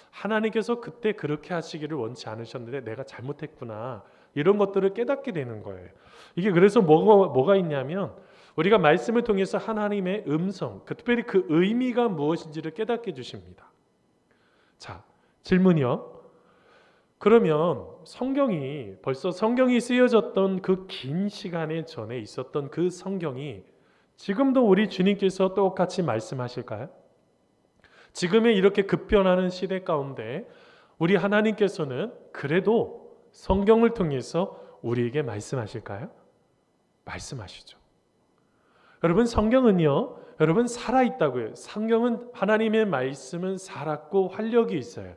하나님께서 그때 그렇게 하시기를 원치 않으셨는데 내가 잘못했구나, 이런 것들을 깨닫게 되는 거예요. 이게 그래서 뭐가 있냐면, 우리가 말씀을 통해서 하나님의 음성, 특별히 그 의미가 무엇인지를 깨닫게 해주십니다. 자, 질문이요. 그러면 벌써 성경이 쓰여졌던 그 긴 시간에 전에 있었던 그 성경이 지금도 우리 주님께서 똑같이 말씀하실까요? 지금의 이렇게 급변하는 시대 가운데 우리 하나님께서는 그래도 성경을 통해서 우리에게 말씀하실까요? 말씀하시죠. 여러분, 성경은요, 여러분 살아있다고요. 성경은, 하나님의 말씀은 살았고 활력이 있어요.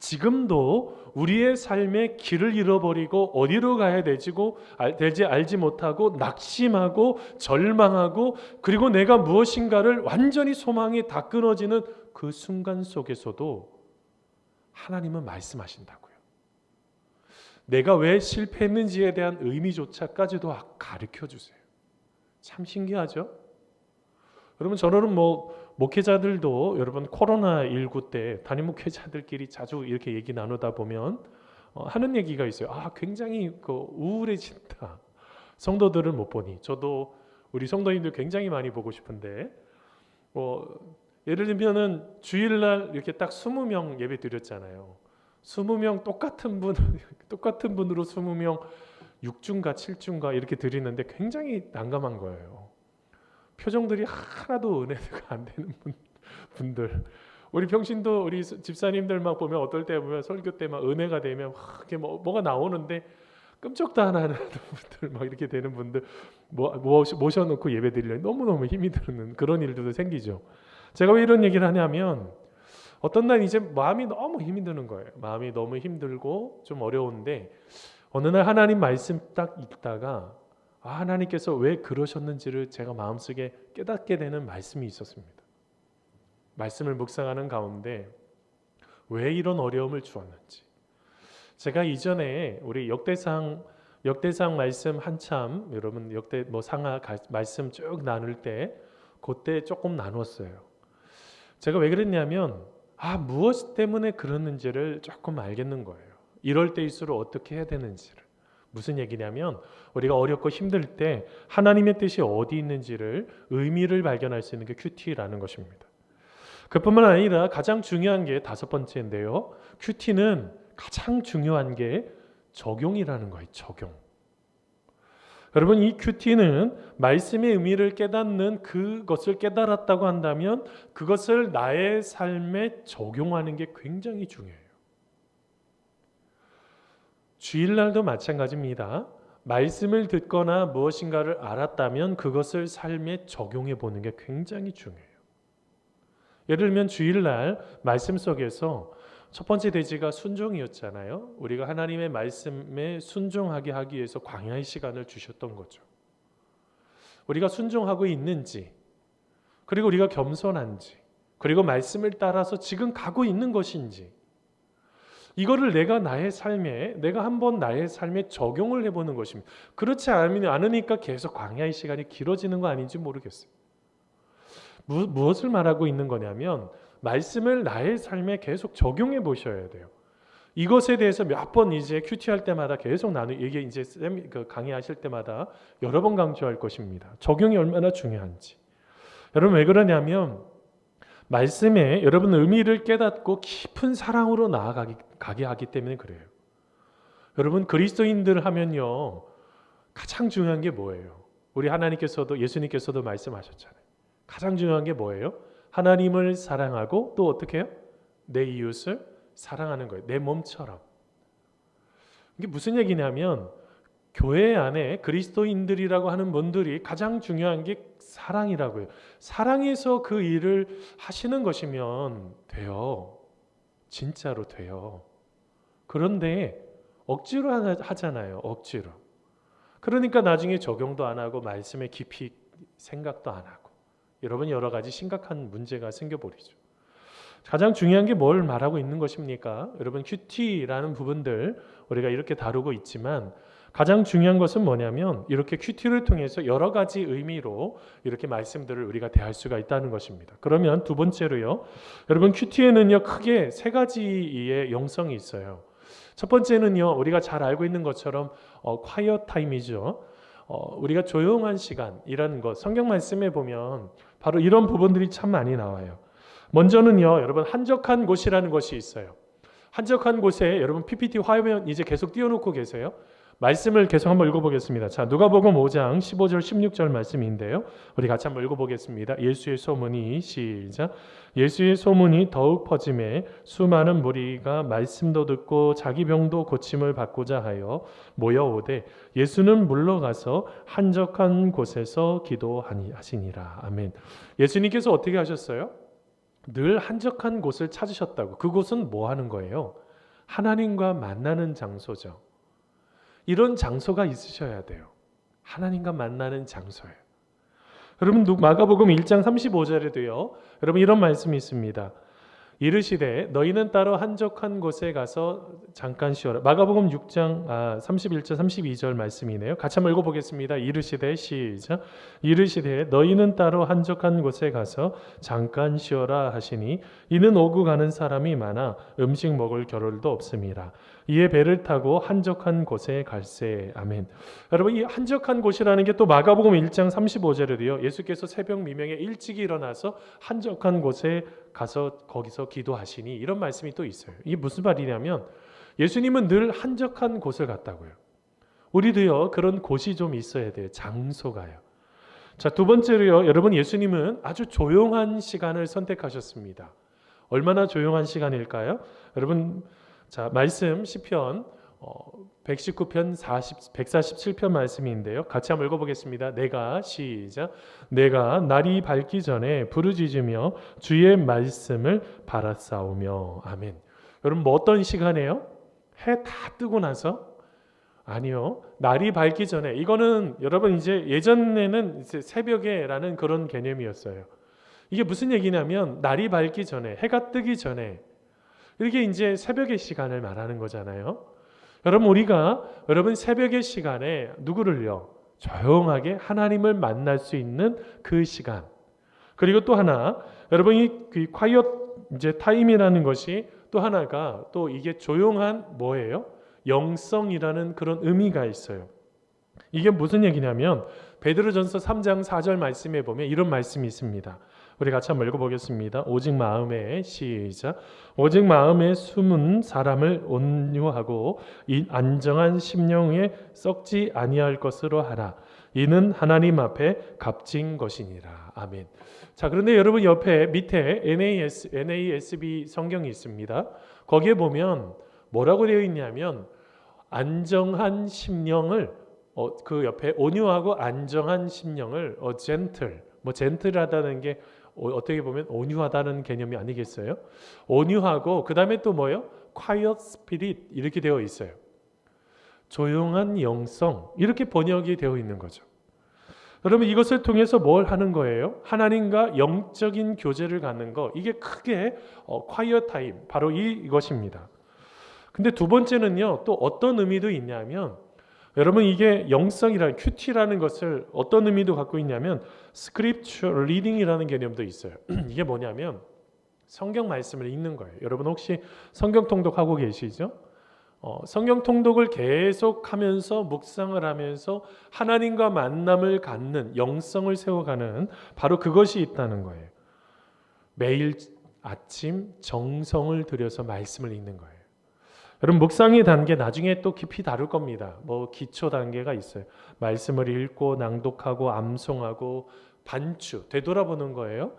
지금도 우리의 삶의 길을 잃어버리고 어디로 가야 될지 알지 못하고 낙심하고 절망하고 그리고 내가 무엇인가를 완전히 소망이 다 끊어지는 그 순간 속에서도 하나님은 말씀하신다고요. 내가 왜 실패했는지에 대한 의미조차까지도 가르쳐 주세요. 참 신기하죠? 여러분, 저는 목회자들도 여러분 코로나19 때 담임 목회자들끼리 자주 이렇게 얘기 나누다 보면 하는 얘기가 있어요. 굉장히 우울해진다. 성도들을 못 보니. 저도 우리 성도님들 굉장히 많이 보고 싶은데 예를 들면은 주일날 이렇게 딱 20명 예배 드렸잖아요. 20명 똑같은 분으로 20명 6주인가 7주인가 이렇게 드리는데 굉장히 난감한 거예요. 표정들이 하나도 은혜가 안 되는 분들. 우리 평신도 우리 집사님들 막 보면 어떨 때 보면 설교 때 막 은혜가 되면 이렇게 뭐가 나오는데 끔찍도 안 하는 분들 막 이렇게 되는 분들 모셔놓고 예배 드리려니 너무너무 힘이 드는 그런 일들도 생기죠. 제가 왜 이런 얘기를 하냐면 어떤 날 이제 마음이 너무 힘이 드는 거예요. 마음이 너무 힘들고 좀 어려운데 어느 날 하나님 말씀 딱 읽다가 하나님께서 왜 그러셨는지를 제가 마음속에 깨닫게 되는 말씀이 있었습니다. 말씀을 묵상하는 가운데 왜 이런 어려움을 주었는지. 제가 이전에 우리 역대상 말씀 한참 여러분 역대 상하 말씀 쭉 나눌 때 그때 조금 나눴어요. 제가 왜 그랬냐면 무엇 때문에 그러는지를 조금 알겠는 거예요. 이럴 때일수록 어떻게 해야 되는지를. 무슨 얘기냐면 우리가 어렵고 힘들 때 하나님의 뜻이 어디 있는지를 의미를 발견할 수 있는 게 큐티라는 것입니다. 그뿐만 아니라 가장 중요한 게 5번째인데요. 큐티는 가장 중요한 게 적용이라는 거예요. 적용. 여러분, 이 큐티는 말씀의 의미를 깨닫는 그것을 깨달았다고 한다면 그것을 나의 삶에 적용하는 게 굉장히 중요해요. 주일날도 마찬가지입니다. 말씀을 듣거나 무엇인가를 알았다면 그것을 삶에 적용해 보는 게 굉장히 중요해요. 예를 들면 주일날 말씀 속에서 첫 번째 대지가 순종이었잖아요. 우리가 하나님의 말씀에 순종하게 하기 위해서 광야의 시간을 주셨던 거죠. 우리가 순종하고 있는지, 그리고 우리가 겸손한지, 그리고 말씀을 따라서 지금 가고 있는 것인지, 이거를 내가 한번 나의 삶에 적용을 해보는 것입니다. 그렇지 않으니까 계속 광야의 시간이 길어지는 거 아닌지 모르겠어요. 무엇을 말하고 있는 거냐면 말씀을 나의 삶에 계속 적용해 보셔야 돼요. 이것에 대해서 몇 번 이제 큐티할 때마다 계속 이게 이제 강의하실 때마다 여러 번 강조할 것입니다. 적용이 얼마나 중요한지. 여러분, 왜 그러냐면 말씀에 여러분 의미를 깨닫고 깊은 사랑으로 나아가게 하기 때문에 그래요. 여러분, 그리스도인들 하면요 가장 중요한 게 뭐예요? 우리 예수님께서도 말씀하셨잖아요. 가장 중요한 게 뭐예요? 하나님을 사랑하고 또 어떻게 해요? 내 이웃을 사랑하는 거예요. 내 몸처럼. 이게 무슨 얘기냐면 교회 안에 그리스도인들이라고 하는 분들이 가장 중요한 게 사랑이라고요. 사랑해서 그 일을 하시는 것이면 돼요. 진짜로 돼요. 그런데 억지로 하잖아요. 억지로. 그러니까 나중에 적용도 안 하고 말씀에 깊이 생각도 안 하고 여러분 여러 가지 심각한 문제가 생겨버리죠. 가장 중요한 게 뭘 말하고 있는 것입니까? 여러분, 큐티라는 부분들 우리가 이렇게 다루고 있지만 가장 중요한 것은 뭐냐면 이렇게 큐티를 통해서 여러 가지 의미로 이렇게 말씀들을 우리가 대할 수가 있다는 것입니다. 그러면 두 번째로요. 여러분, 큐티에는요 크게 3가지의 영성이 있어요. 첫 번째는요 우리가 잘 알고 있는 것처럼 quiet time이죠. 우리가 조용한 시간이라는 것, 성경 말씀에 보면 바로 이런 부분들이 참 많이 나와요. 먼저는요 여러분, 한적한 곳이라는 것이 있어요. 한적한 곳에 여러분 PPT 화면 이제 계속 띄워놓고 계세요. 말씀을 계속 한번 읽어보겠습니다. 자, 누가복음 5장 15절 16절 말씀인데요. 우리 같이 한번 읽어보겠습니다. 예수의 소문이 시작. 예수의 소문이 더욱 퍼짐에 수많은 무리가 말씀도 듣고 자기 병도 고침을 받고자 하여 모여오되 예수는 물러가서 한적한 곳에서 기도하시니라. 아멘. 예수님께서 어떻게 하셨어요? 늘 한적한 곳을 찾으셨다고. 그곳은 뭐 하는 거예요? 하나님과 만나는 장소죠. 이런 장소가 있으셔야 돼요. 하나님과 만나는 장소예요. 여러분 마가복음 1장 35절에도요. 여러분 이런 말씀이 있습니다. 이르시되 너희는 따로 한적한 곳에 가서 잠깐 쉬어라. 마가복음 6장 31절 32절 말씀이네요. 같이 한번 읽어보겠습니다. 이르시되 시작. 이르시되 너희는 따로 한적한 곳에 가서 잠깐 쉬어라 하시니 이는 오고 가는 사람이 많아 음식 먹을 겨를도 없음이라. 이에 배를 타고 한적한 곳에 갈새. 아멘. 여러분 이 한적한 곳이라는 게 또 마가복음 1장 35절에도요. 예수께서 새벽 미명에 일찍 일어나서 한적한 곳에 가서 거기서 기도하시니 이런 말씀이 또 있어요. 이게 무슨 말이냐면 예수님은 늘 한적한 곳을 갔다고요. 우리도요 그런 곳이 좀 있어야 돼요. 장소가요. 자, 두 번째로요. 여러분 예수님은 아주 조용한 시간을 선택하셨습니다. 얼마나 조용한 시간일까요? 여러분 자, 말씀 시편 119편 147편 말씀인데요. 같이 한번 읽어보겠습니다. 시작. 내가 날이 밝기 전에 부르짖으며 주의 말씀을 바라싸우며. 아멘. 여러분 뭐 어떤 시간이에요? 해 다 뜨고 나서? 아니요. 날이 밝기 전에. 이거는 여러분 이제 예전에는 이제 새벽에라는 그런 개념이었어요. 이게 무슨 얘기냐면 날이 밝기 전에, 해가 뜨기 전에 이게 이제 새벽의 시간을 말하는 거잖아요. 여러분 새벽의 시간에 누구를요? 조용하게 하나님을 만날 수 있는 그 시간. 그리고 또 하나, 여러분이 그 quiet 이제 타임이라는 것이 또 하나가 또 이게 조용한 뭐예요? 영성이라는 그런 의미가 있어요. 이게 무슨 얘기냐면 베드로전서 3장 4절 말씀에 보면 이런 말씀이 있습니다. 우리 같이 한번 읽어보겠습니다. 오직 마음에 시작. 오직 마음에 숨은 사람을 온유하고 안정한 심령에 썩지 아니할 것으로 하라. 이는 하나님 앞에 값진 것이니라. 아멘. 자, 그런데 여러분 옆에 밑에 NASB 성경이 있습니다. 거기에 보면 뭐라고 되어 있냐면 안정한 심령을 그 옆에 온유하고 안정한 심령을 젠틀하다는 게 어떻게 보면 온유하다는 개념이 아니겠어요? 온유하고 그 다음에 또 뭐요? quiet spirit 이렇게 되어 있어요. 조용한 영성 이렇게 번역이 되어 있는 거죠. 여러분 이것을 통해서 뭘 하는 거예요? 하나님과 영적인 교제를 갖는 거. 이게 크게 quiet time 바로 이것입니다. 근데 두 번째는요. 또 어떤 의미도 있냐면 여러분 이게 영성이라는 큐티라는 것을 어떤 의미도 갖고 있냐면 스크립처 리딩이라는 개념도 있어요. 이게 뭐냐면 성경 말씀을 읽는 거예요. 여러분 혹시 성경 통독하고 계시죠? 성경 통독을 계속하면서 묵상을 하면서 하나님과 만남을 갖는 영성을 세워가는 바로 그것이 있다는 거예요. 매일 아침 정성을 들여서 말씀을 읽는 거예요. 여러분 묵상의 단계 나중에 또 깊이 다룰 겁니다. 기초 단계가 있어요. 말씀을 읽고 낭독하고 암송하고 반추 되돌아보는 거예요.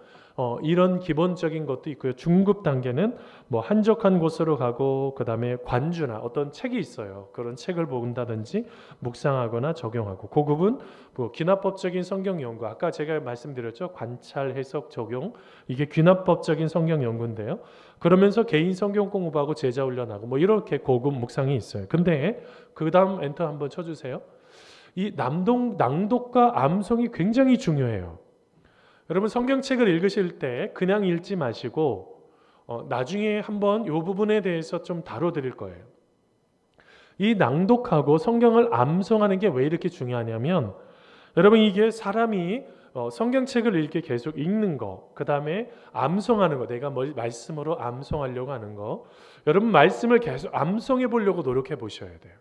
이런 기본적인 것도 있고요. 중급 단계는 한적한 곳으로 가고 그 다음에 관주나 어떤 책이 있어요. 그런 책을 본다든지 묵상하거나 적용하고 고급은 귀납법적인 성경 연구. 아까 제가 말씀드렸죠. 관찰, 해석, 적용 이게 귀납법적인 성경 연구인데요. 그러면서 개인 성경 공부하고 제자 훈련하고 이렇게 고급 묵상이 있어요. 근데 그 다음 엔터 한번 쳐주세요. 이 낭독과 암송이 굉장히 중요해요. 여러분 성경책을 읽으실 때 그냥 읽지 마시고 나중에 한번 이 부분에 대해서 좀 다뤄드릴 거예요. 이 낭독하고 성경을 암송하는 게 왜 이렇게 중요하냐면 여러분 이게 사람이 성경책을 이렇게 계속 읽는 거, 그 다음에 암송하는 거, 내가 말씀으로 암송하려고 하는 거, 여러분 말씀을 계속 암송해 보려고 노력해 보셔야 돼요.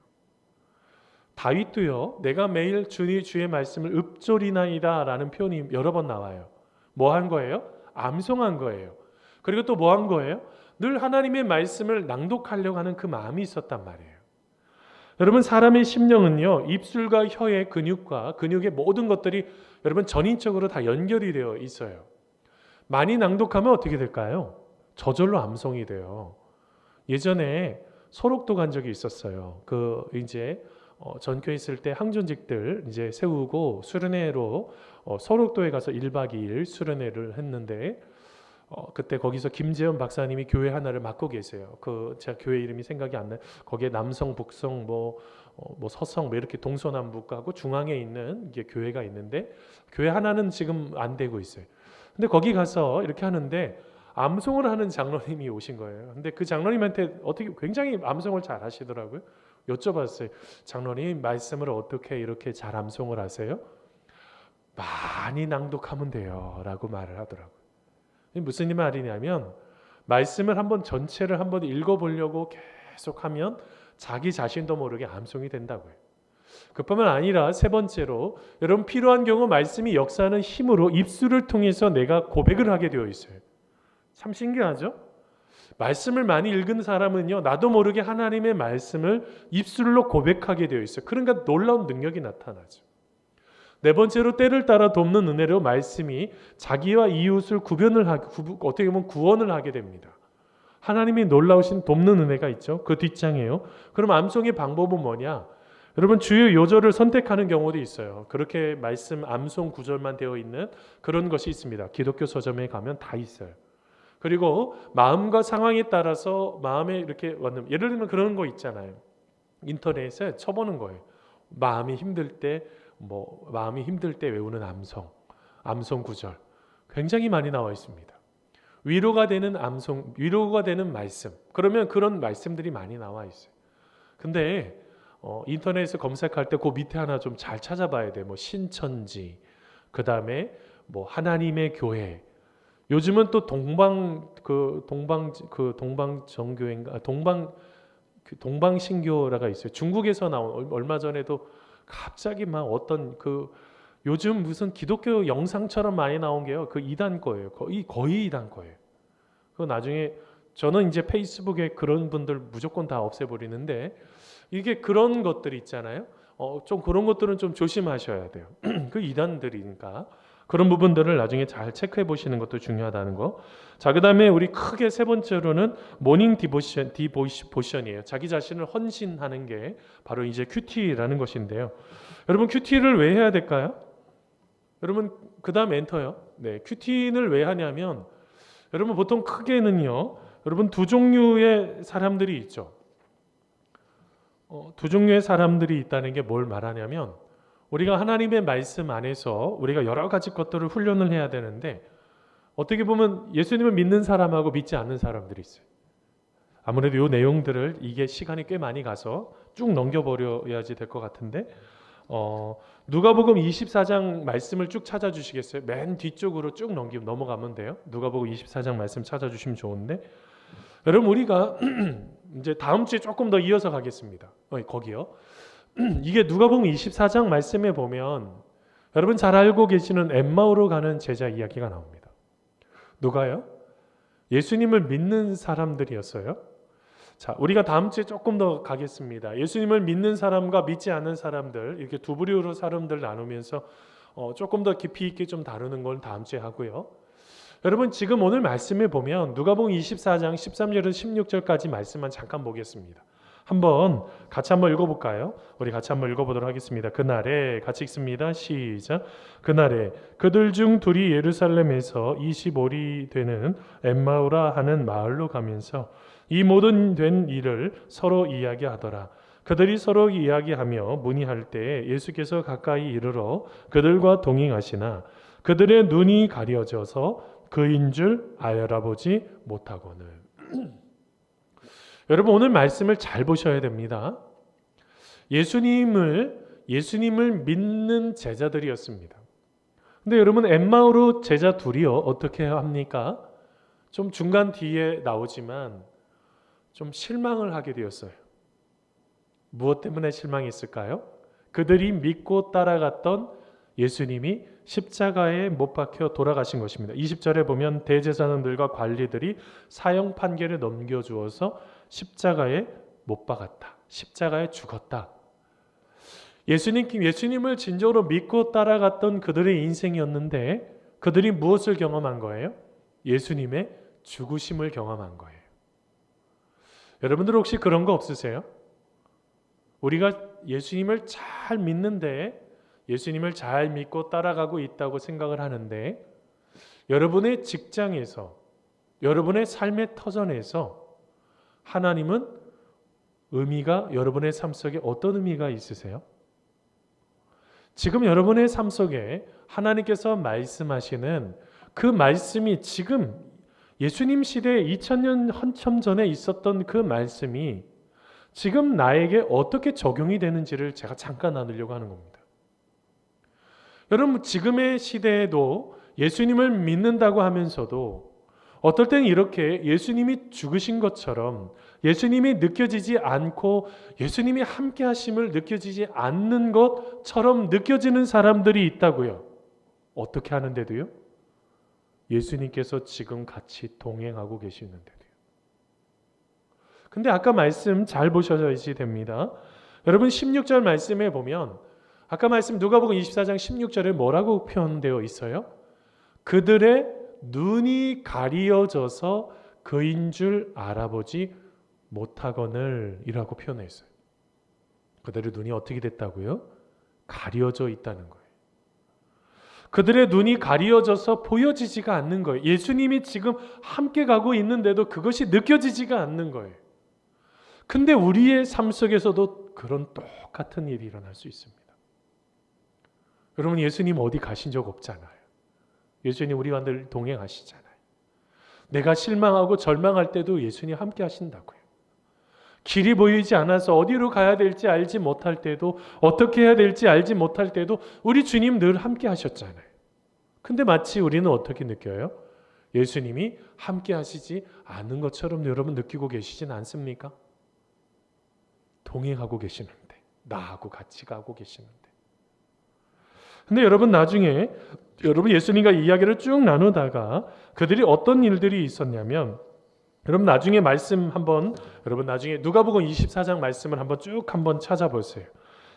다윗도요, 내가 매일 주의 말씀을 읊조리나이다 라는 표현이 여러 번 나와요. 뭐 한 거예요? 암송한 거예요. 그리고 또 뭐 한 거예요? 늘 하나님의 말씀을 낭독하려고 하는 그 마음이 있었단 말이에요. 여러분 사람의 심령은요, 입술과 혀의 근육과 근육의 모든 것들이 여러분 전인적으로 다 연결이 되어 있어요. 많이 낭독하면 어떻게 될까요? 저절로 암송이 돼요. 예전에 소록도 간 적이 있었어요. 이제 전교에 있을 때 항존직들 이제 세우고 수련회로 소록도에 가서 1박 2일 수련회를 했는데 그때 거기서 김재현 박사님이 교회 하나를 맡고 계세요. 제가 교회 이름이 생각이 안 나요. 거기에 남성, 북성, 뭐 서성 뭐 이렇게 동서남북하고 중앙에 있는 이게 교회가 있는데 교회 하나는 지금 안 되고 있어요. 근데 거기 가서 이렇게 하는데 암송을 하는 장로님이 오신 거예요. 근데 그 장로님한테 어떻게 굉장히 암송을 잘 하시더라고요. 여쭤봤어요. 장로님 말씀을 어떻게 이렇게 잘 암송을 하세요? 많이 낭독하면 돼요 라고 말을 하더라고요. 무슨 말이냐면 말씀을 한번 전체를 한번 읽어보려고 계속하면 자기 자신도 모르게 암송이 된다고요. 그뿐만 아니라 세 번째로 여러분 필요한 경우 말씀이 역사하는 힘으로 입술을 통해서 내가 고백을 하게 되어 있어요. 참 신기하죠? 말씀을 많이 읽은 사람은요 나도 모르게 하나님의 말씀을 입술로 고백하게 되어 있어요. 그러니까 놀라운 능력이 나타나죠. 네 번째로 때를 따라 돕는 은혜로 말씀이 자기와 이웃을 어떻게 보면 구원을 하게 됩니다. 하나님이 놀라우신 돕는 은혜가 있죠. 그 뒷장이에요. 그럼 암송의 방법은 뭐냐? 여러분 주요 요절을 선택하는 경우도 있어요. 그렇게 말씀 암송 구절만 되어 있는 그런 것이 있습니다. 기독교 서점에 가면 다 있어요. 그리고 마음과 상황에 따라서 마음에 이렇게 왔는 예를 들면 그런 거 있잖아요. 인터넷에 쳐보는 거예요. 마음이 힘들 때 외우는 암송 구절 굉장히 많이 나와 있습니다. 위로가 되는 암송, 위로가 되는 말씀. 그러면 그런 말씀들이 많이 나와 있어요. 근데 인터넷에서 검색할 때 그 밑에 하나 좀 잘 찾아봐야 돼. 뭐 신천지, 그 다음에 뭐 하나님의 교회. 요즘은 또 동방신교라가 있어요. 중국에서 나온 얼마 전에도 갑자기 막 어떤 요즘 무슨 기독교 영상처럼 많이 나온 게요. 그 이단 거예요. 거의 이단 거예요. 그 나중에 저는 이제 페이스북에 그런 분들 무조건 다 없애버리는데 이게 그런 것들이 있잖아요. 좀 그런 것들은 좀 조심하셔야 돼요. 그 이단들이니까 그런 부분들을 나중에 잘 체크해 보시는 것도 중요하다는 거. 자, 그다음에 우리 크게 세 번째로는 모닝 디보션이에요. 자기 자신을 헌신하는 게 바로 이제 큐티라는 것인데요. 여러분 큐티를 왜 해야 될까요? 여러분 그다음 엔터요. 네, 큐티를 왜 하냐면 여러분 보통 크게는요. 여러분 두 종류의 사람들이 있죠. 두 종류의 사람들이 있다는 게 뭘 말하냐면 우리가 하나님의 말씀 안에서 우리가 여러 가지 것들을 훈련을 해야 되는데 어떻게 보면 예수님을 믿는 사람하고 믿지 않는 사람들이 있어요. 아무래도 이 내용들을 이게 시간이 꽤 많이 가서 쭉 넘겨버려야지 될 것 같은데 누가복음 24장 말씀을 쭉 찾아주시겠어요? 맨 뒤쪽으로 쭉 넘어가면 돼요. 누가복음 24장 말씀 찾아주시면 좋은데 여러분 우리가 이제 다음 주에 조금 더 이어서 가겠습니다. 거기요. 이게 누가복음 24장 말씀에 보면 여러분 잘 알고 계시는 엠마오로 가는 제자 이야기가 나옵니다. 누가요? 예수님을 믿는 사람들이었어요. 자, 우리가 다음 주에 조금 더 가겠습니다. 예수님을 믿는 사람과 믿지 않는 사람들 이렇게 두 부류로 사람들 나누면서 조금 더 깊이 있게 좀 다루는 걸 다음 주에 하고요. 여러분 지금 오늘 말씀에 보면 누가복음 24장 13절에서 16절까지 말씀만 잠깐 보겠습니다. 같이 한번 읽어볼까요? 우리 같이 한번 읽어보도록 하겠습니다. 그날에 같이 읽습니다. 시작. 그날에 그들 중 둘이 예루살렘에서 25리 되는 엠마오라 하는 마을로 가면서 이 모든 된 일을 서로 이야기하더라. 그들이 서로 이야기하며 문의할 때 예수께서 가까이 이르러 그들과 동행하시나 그들의 눈이 가려져서 그인 줄 알아보지 못하거늘. 여러분 오늘 말씀을 잘 보셔야 됩니다. 예수님을 믿는 제자들이었습니다. 근데 여러분 엠마오로 제자 둘이요 어떻게 합니까? 좀 중간 뒤에 나오지만 좀 실망을 하게 되었어요. 무엇 때문에 실망했을까요? 그들이 믿고 따라갔던 예수님이 십자가에 못 박혀 돌아가신 것입니다. 20절에 보면 대제사장들과 관리들이 사형 판결을 넘겨주어서 십자가에 못 박았다. 십자가에 죽었다. 예수님을 진정으로 믿고 따라갔던 그들의 인생이었는데 그들이 무엇을 경험한 거예요? 예수님의 죽으심을 경험한 거예요. 여러분들 혹시 그런 거 없으세요? 우리가 예수님을 잘 믿는데 예수님을 잘 믿고 따라가고 있다고 생각을 하는데 여러분의 직장에서 여러분의 삶의 터전에서 하나님은 의미가 여러분의 삶 속에 어떤 의미가 있으세요? 지금 여러분의 삶 속에 하나님께서 말씀하시는 그 말씀이 지금 예수님 시대 2000년 한참 전에 있었던 그 말씀이 지금 나에게 어떻게 적용이 되는지를 제가 잠깐 나누려고 하는 겁니다. 여러분, 지금의 시대에도 예수님을 믿는다고 하면서도 어떨 때는 이렇게 예수님이 죽으신 것처럼 예수님이 느껴지지 않고 예수님이 함께 하심을 느껴지지 않는 것처럼 느껴지는 사람들이 있다고요. 어떻게 하는데도요? 예수님께서 지금 같이 동행하고 계시는데도요. 근데 아까 말씀 잘 보셔야지 됩니다. 여러분 16절 말씀에 보면 아까 말씀 누가복음 24장 16절에 뭐라고 표현되어 있어요? 그들의 눈이 가리어져서 그인 줄 알아보지 못하거늘 이라고 표현했어요. 그들의 눈이 어떻게 됐다고요? 가려져 있다는 거예요. 그들의 눈이 가려져서 보여지지가 않는 거예요. 예수님이 지금 함께 가고 있는데도 그것이 느껴지지가 않는 거예요. 근데 우리의 삶 속에서도 그런 똑같은 일이 일어날 수 있습니다. 여러분, 예수님 어디 가신 적 없잖아요. 예수님 우리와 늘 동행하시잖아요. 내가 실망하고 절망할 때도 예수님 함께 하신다고요. 길이 보이지 않아서 어디로 가야 될지 알지 못할 때도 어떻게 해야 될지 알지 못할 때도 우리 주님 늘 함께 하셨잖아요. 근데 마치 우리는 어떻게 느껴요? 예수님이 함께 하시지 않는 것처럼 여러분 느끼고 계시진 않습니까? 동행하고 계시는데, 나하고 같이 가고 계시는데. 근데 여러분 나중에 여러분 예수님과 이야기를 쭉 나누다가 그들이 어떤 일들이 있었냐면 여러분 나중에 말씀 한번 여러분 나중에 누가복음 24장 말씀을 한번 쭉 한번 찾아보세요.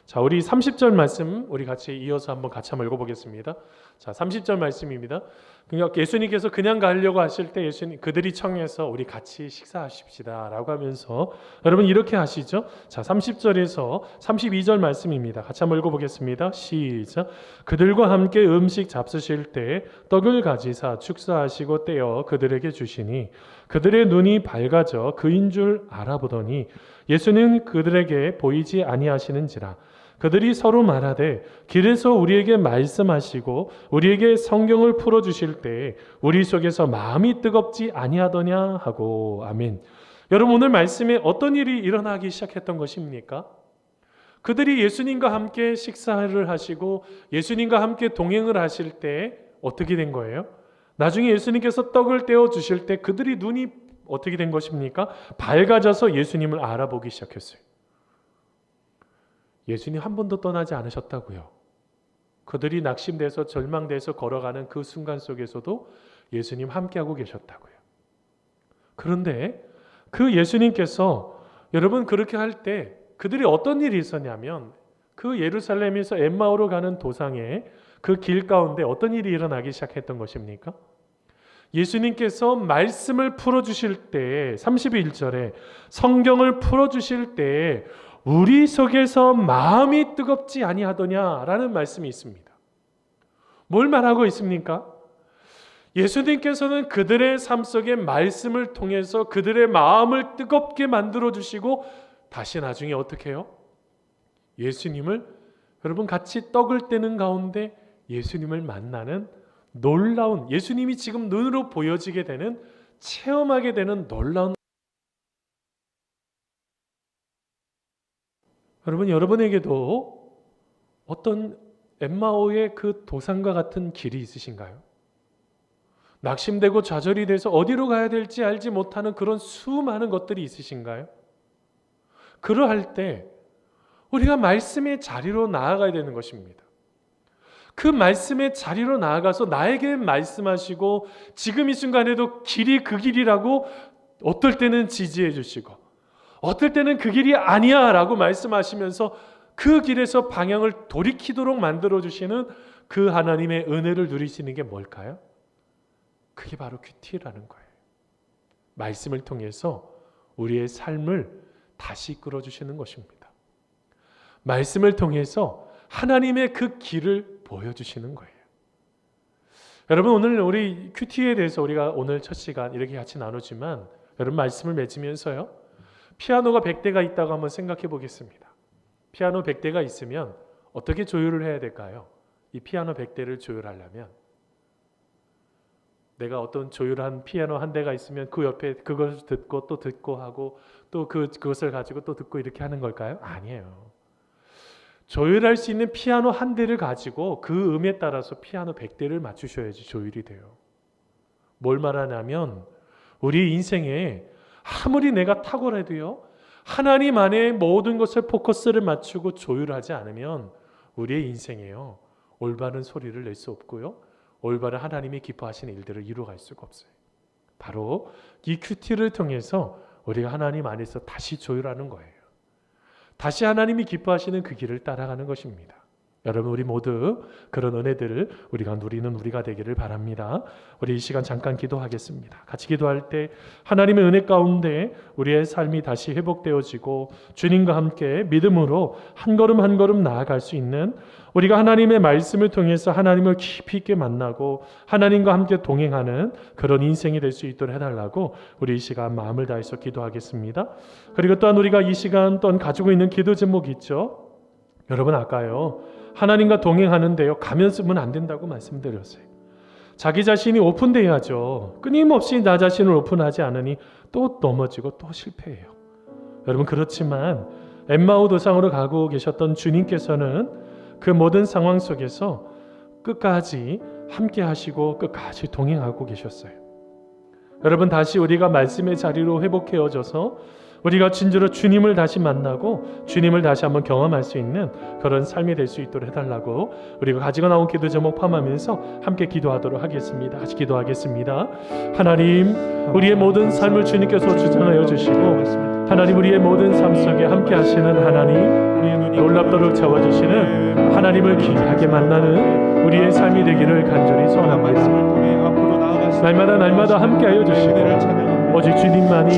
자, 우리 30절 말씀 우리 같이 이어서 한번 같이 한번 읽어보겠습니다. 자, 30절 말씀입니다. 그러니까 예수님께서 그냥 가려고 하실 때 예수님 그들이 청해서 우리 같이 식사하십시다라고 하면서 여러분 이렇게 하시죠. 자, 30절에서 32절 말씀입니다. 같이 한번 읽어보겠습니다. 시작. 그들과 함께 음식 잡수실 때 떡을 가지사 축사하시고 떼어 그들에게 주시니 그들의 눈이 밝아져 그인 줄 알아보더니 예수는 그들에게 보이지 아니하시는지라. 그들이 서로 말하되 길에서 우리에게 말씀하시고 우리에게 성경을 풀어주실 때 우리 속에서 마음이 뜨겁지 아니하더냐 하고. 아멘. 여러분 오늘 말씀에 어떤 일이 일어나기 시작했던 것입니까? 그들이 예수님과 함께 식사를 하시고 예수님과 함께 동행을 하실 때 어떻게 된 거예요? 나중에 예수님께서 떡을 떼어 주실 때 그들이 눈이 어떻게 된 것입니까? 밝아져서 예수님을 알아보기 시작했어요. 예수님 한 번도 떠나지 않으셨다고요. 그들이 낙심돼서 절망돼서 걸어가는 그 순간 속에서도 예수님 함께하고 계셨다고요. 그런데 그 예수님께서 여러분 그렇게 할 때 그들이 어떤 일이 있었냐면 그 예루살렘에서 엠마오로 가는 도상에 그 길 가운데 어떤 일이 일어나기 시작했던 것입니까? 예수님께서 말씀을 풀어주실 때 31절에 성경을 풀어주실 때 우리 속에서 마음이 뜨겁지 아니하더냐라는 말씀이 있습니다. 뭘 말하고 있습니까? 예수님께서는 그들의 삶 속에 말씀을 통해서 그들의 마음을 뜨겁게 만들어 주시고 다시 나중에 어떻게 해요? 예수님을 여러분 같이 떡을 떼는 가운데 예수님을 만나는 놀라운 예수님이 지금 눈으로 보여지게 되는 체험하게 되는 놀라운 여러분 여러분에게도 어떤 엠마오의 그 도상과 같은 길이 있으신가요? 낙심되고 좌절이 돼서 어디로 가야 될지 알지 못하는 그런 수많은 것들이 있으신가요? 그러할 때 우리가 말씀의 자리로 나아가야 되는 것입니다. 그 말씀의 자리로 나아가서 나에게 말씀하시고 지금 이 순간에도 길이 그 길이라고 어떨 때는 지지해 주시고 어떨 때는 그 길이 아니야 라고 말씀하시면서 그 길에서 방향을 돌이키도록 만들어 주시는 그 하나님의 은혜를 누리시는 게 뭘까요? 그게 바로 큐티라는 거예요. 말씀을 통해서 우리의 삶을 다시 이끌어 주시는 것입니다. 말씀을 통해서 하나님의 그 길을 보여주시는 거예요. 여러분 오늘 우리 큐티에 대해서 우리가 오늘 첫 시간 이렇게 같이 나누지만 여러분 말씀을 맺으면서요. 피아노가 100대가 있다고 한번 생각해 보겠습니다. 피아노 100대가 있으면 어떻게 조율을 해야 될까요? 이 피아노 100대를 조율하려면 내가 어떤 조율한 피아노 한 대가 있으면 그 옆에 그걸 듣고 또 듣고 하고 또 그것을 가지고 또 듣고 이렇게 하는 걸까요? 아니에요. 조율할 수 있는 피아노 한 대를 가지고 그 음에 따라서 피아노 100대를 맞추셔야지 조율이 돼요. 뭘 말하냐면 우리 인생에 아무리 내가 탁월해도요. 하나님 안에 모든 것을 포커스를 맞추고 조율하지 않으면 우리의 인생에요. 올바른 소리를 낼 수 없고요. 올바른 하나님이 기뻐하시는 일들을 이루어갈 수가 없어요. 바로 이 큐티를 통해서 우리가 하나님 안에서 다시 조율하는 거예요. 다시 하나님이 기뻐하시는 그 길을 따라가는 것입니다. 여러분 우리 모두 그런 은혜들을 우리가 누리는 우리가 되기를 바랍니다. 우리 이 시간 잠깐 기도하겠습니다. 같이 기도할 때 하나님의 은혜 가운데 우리의 삶이 다시 회복되어지고 주님과 함께 믿음으로 한 걸음 한 걸음 나아갈 수 있는 우리가 하나님의 말씀을 통해서 하나님을 깊이 있게 만나고 하나님과 함께 동행하는 그런 인생이 될 수 있도록 해달라고 우리 이 시간 마음을 다해서 기도하겠습니다. 그리고 또한 우리가 이 시간 또한 가지고 있는 기도 제목이 있죠. 여러분 아까요. 하나님과 동행하는데요. 가면 쓰면 안 된다고 말씀드렸어요. 자기 자신이 오픈돼야죠. 끊임없이 나 자신을 오픈하지 않으니 또 넘어지고 또 실패해요. 여러분 그렇지만 엠마오 도상으로 가고 계셨던 주님께서는 그 모든 상황 속에서 끝까지 함께 하시고 끝까지 동행하고 계셨어요. 여러분 다시 우리가 말씀의 자리로 회복해져서 우리가 진짜로 주님을 다시 만나고 주님을 다시 한번 경험할 수 있는 그런 삶이 될 수 있도록 해달라고 우리가 가지고 나온 기도 제목 포함하면서 함께 기도하도록 하겠습니다. 같이 기도하겠습니다. 하나님 우리의 모든 삶을 주님께서 주장하여 주시고 하나님 우리의 모든 삶 속에 함께 하시는 하나님 놀랍도록 채워주시는 하나님을 귀하게 만나는 우리의 삶이 되기를 간절히 소원합니다. 날마다 함께하여 주시고 오직 주님만이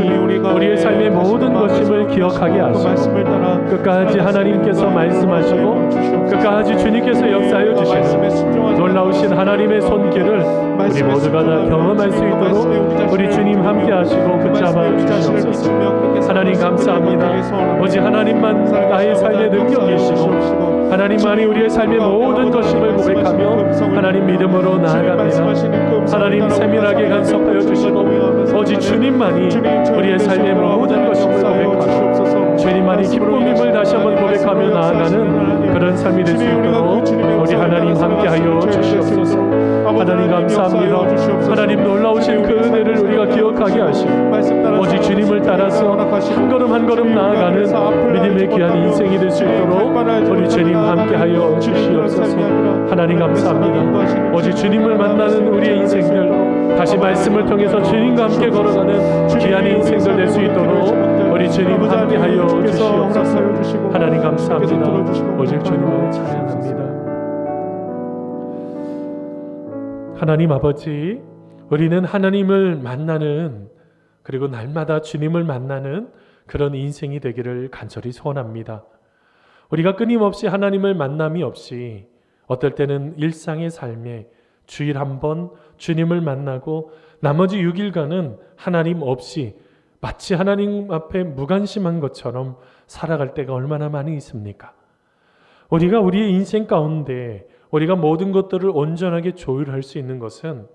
우리의 삶의 모든 것임을 기억하게 하시고 끝까지 하나님께서 말씀하시고 끝까지 주님께서 역사하여 주시는 놀라우신 하나님의 손길을 우리 모두가 다 경험할 수 있도록 우리 주님 함께 하시고 붙잡아 주시옵소서. 하나님 감사합니다. 오직 하나님만 나의 삶의 능력이시고 하나님만이 우리의 삶의 모든 것임을 고백하며 하나님 믿음으로 나아갑니다. 하나님 세밀하게 간섭하여 주시고 오직 주님만이 우리의 삶의 모든 것임을 고백하고 주님만이 기쁨임을 다시 한번 고백하며 나아가는 그런 삶이 될 수 있도록 우리 하나님 함께하여 주시옵소서. 하나님 감사합니다. 하나님 놀라우신 그 은혜를 우리가 기억하게 하시고 오직 주님을 따라서 한 걸음 한 걸음 나아가는 믿음의 귀한 인생이 될 수 있도록 우리 주님 함께하여 주시옵소서. 하나님 감사합니다. 오직 주님을 만나는 우리의 인생들 다시 말씀을 통해서 주님과 함께 걸어가는 귀한 인생들 될 수 있도록 우리 주님 함께하여 주시옵소서. 하나님 감사합니다. 오직 주님을 찬양합니다. 하나님 아버지, 우리는 하나님을 만나는 그리고 날마다 주님을 만나는 그런 인생이 되기를 간절히 소원합니다. 우리가 끊임없이 하나님을 만남이 없이 어떨 때는 일상의 삶에 주일 한 번 주님을 만나고 나머지 6일간은 하나님 없이 마치 하나님 앞에 무관심한 것처럼 살아갈 때가 얼마나 많이 있습니까? 우리가 우리의 인생 가운데 우리가 모든 것들을 온전하게 조율할 수 있는 것은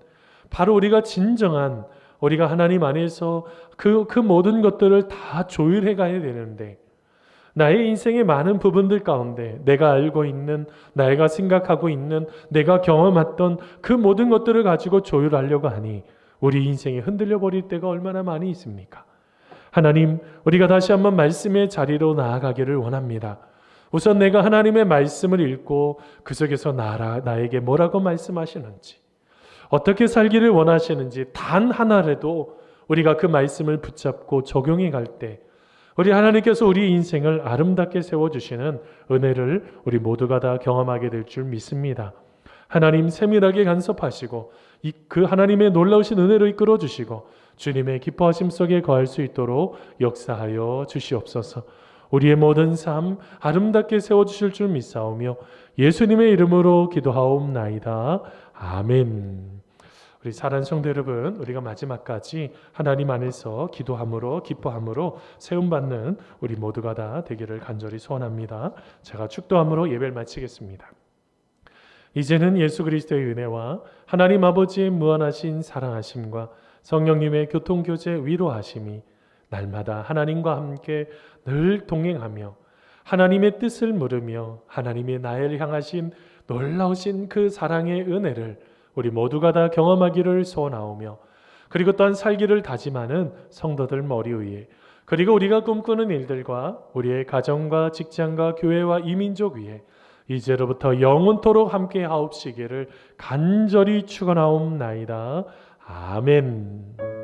바로 우리가 진정한 우리가 하나님 안에서 그 모든 것들을 다 조율해 가야 되는데 나의 인생의 많은 부분들 가운데 내가 알고 있는 내가 생각하고 있는 내가 경험했던 그 모든 것들을 가지고 조율하려고 하니 우리 인생이 흔들려 버릴 때가 얼마나 많이 있습니까? 하나님 우리가 다시 한번 말씀의 자리로 나아가기를 원합니다. 우선 내가 하나님의 말씀을 읽고 그 속에서 나에게 뭐라고 말씀하시는지 어떻게 살기를 원하시는지 단 하나라도 우리가 그 말씀을 붙잡고 적용해 갈 때 우리 하나님께서 우리 인생을 아름답게 세워주시는 은혜를 우리 모두가 다 경험하게 될 줄 믿습니다. 하나님 세밀하게 간섭하시고 그 하나님의 놀라우신 은혜로 이끌어 주시고 주님의 기뻐하심 속에 거할 수 있도록 역사하여 주시옵소서. 우리의 모든 삶 아름답게 세워주실 줄 믿사오며 예수님의 이름으로 기도하옵나이다. 아멘. 우리 사랑하는 성도 여러분, 우리가 마지막까지 하나님 안에서 기도함으로 기뻐함으로 세움받는 우리 모두가 다 되기를 간절히 소원합니다. 제가 축도함으로 예배를 마치겠습니다. 이제는 예수 그리스도의 은혜와 하나님 아버지의 무한하신 사랑하심과 성령님의 교통교제 위로하심이 날마다 하나님과 함께 늘 동행하며 하나님의 뜻을 물으며 하나님의 나를 향하신 놀라우신 그 사랑의 은혜를 우리 모두가 다 경험하기를 소원하오며, 그리고 또한 살기를 다짐하는 성도들 머리 위에, 그리고 우리가 꿈꾸는 일들과 우리의 가정과 직장과 교회와 이민족 위에 이제로부터 영원토록 함께 하옵시기를 간절히 축원하옵나이다. 아멘.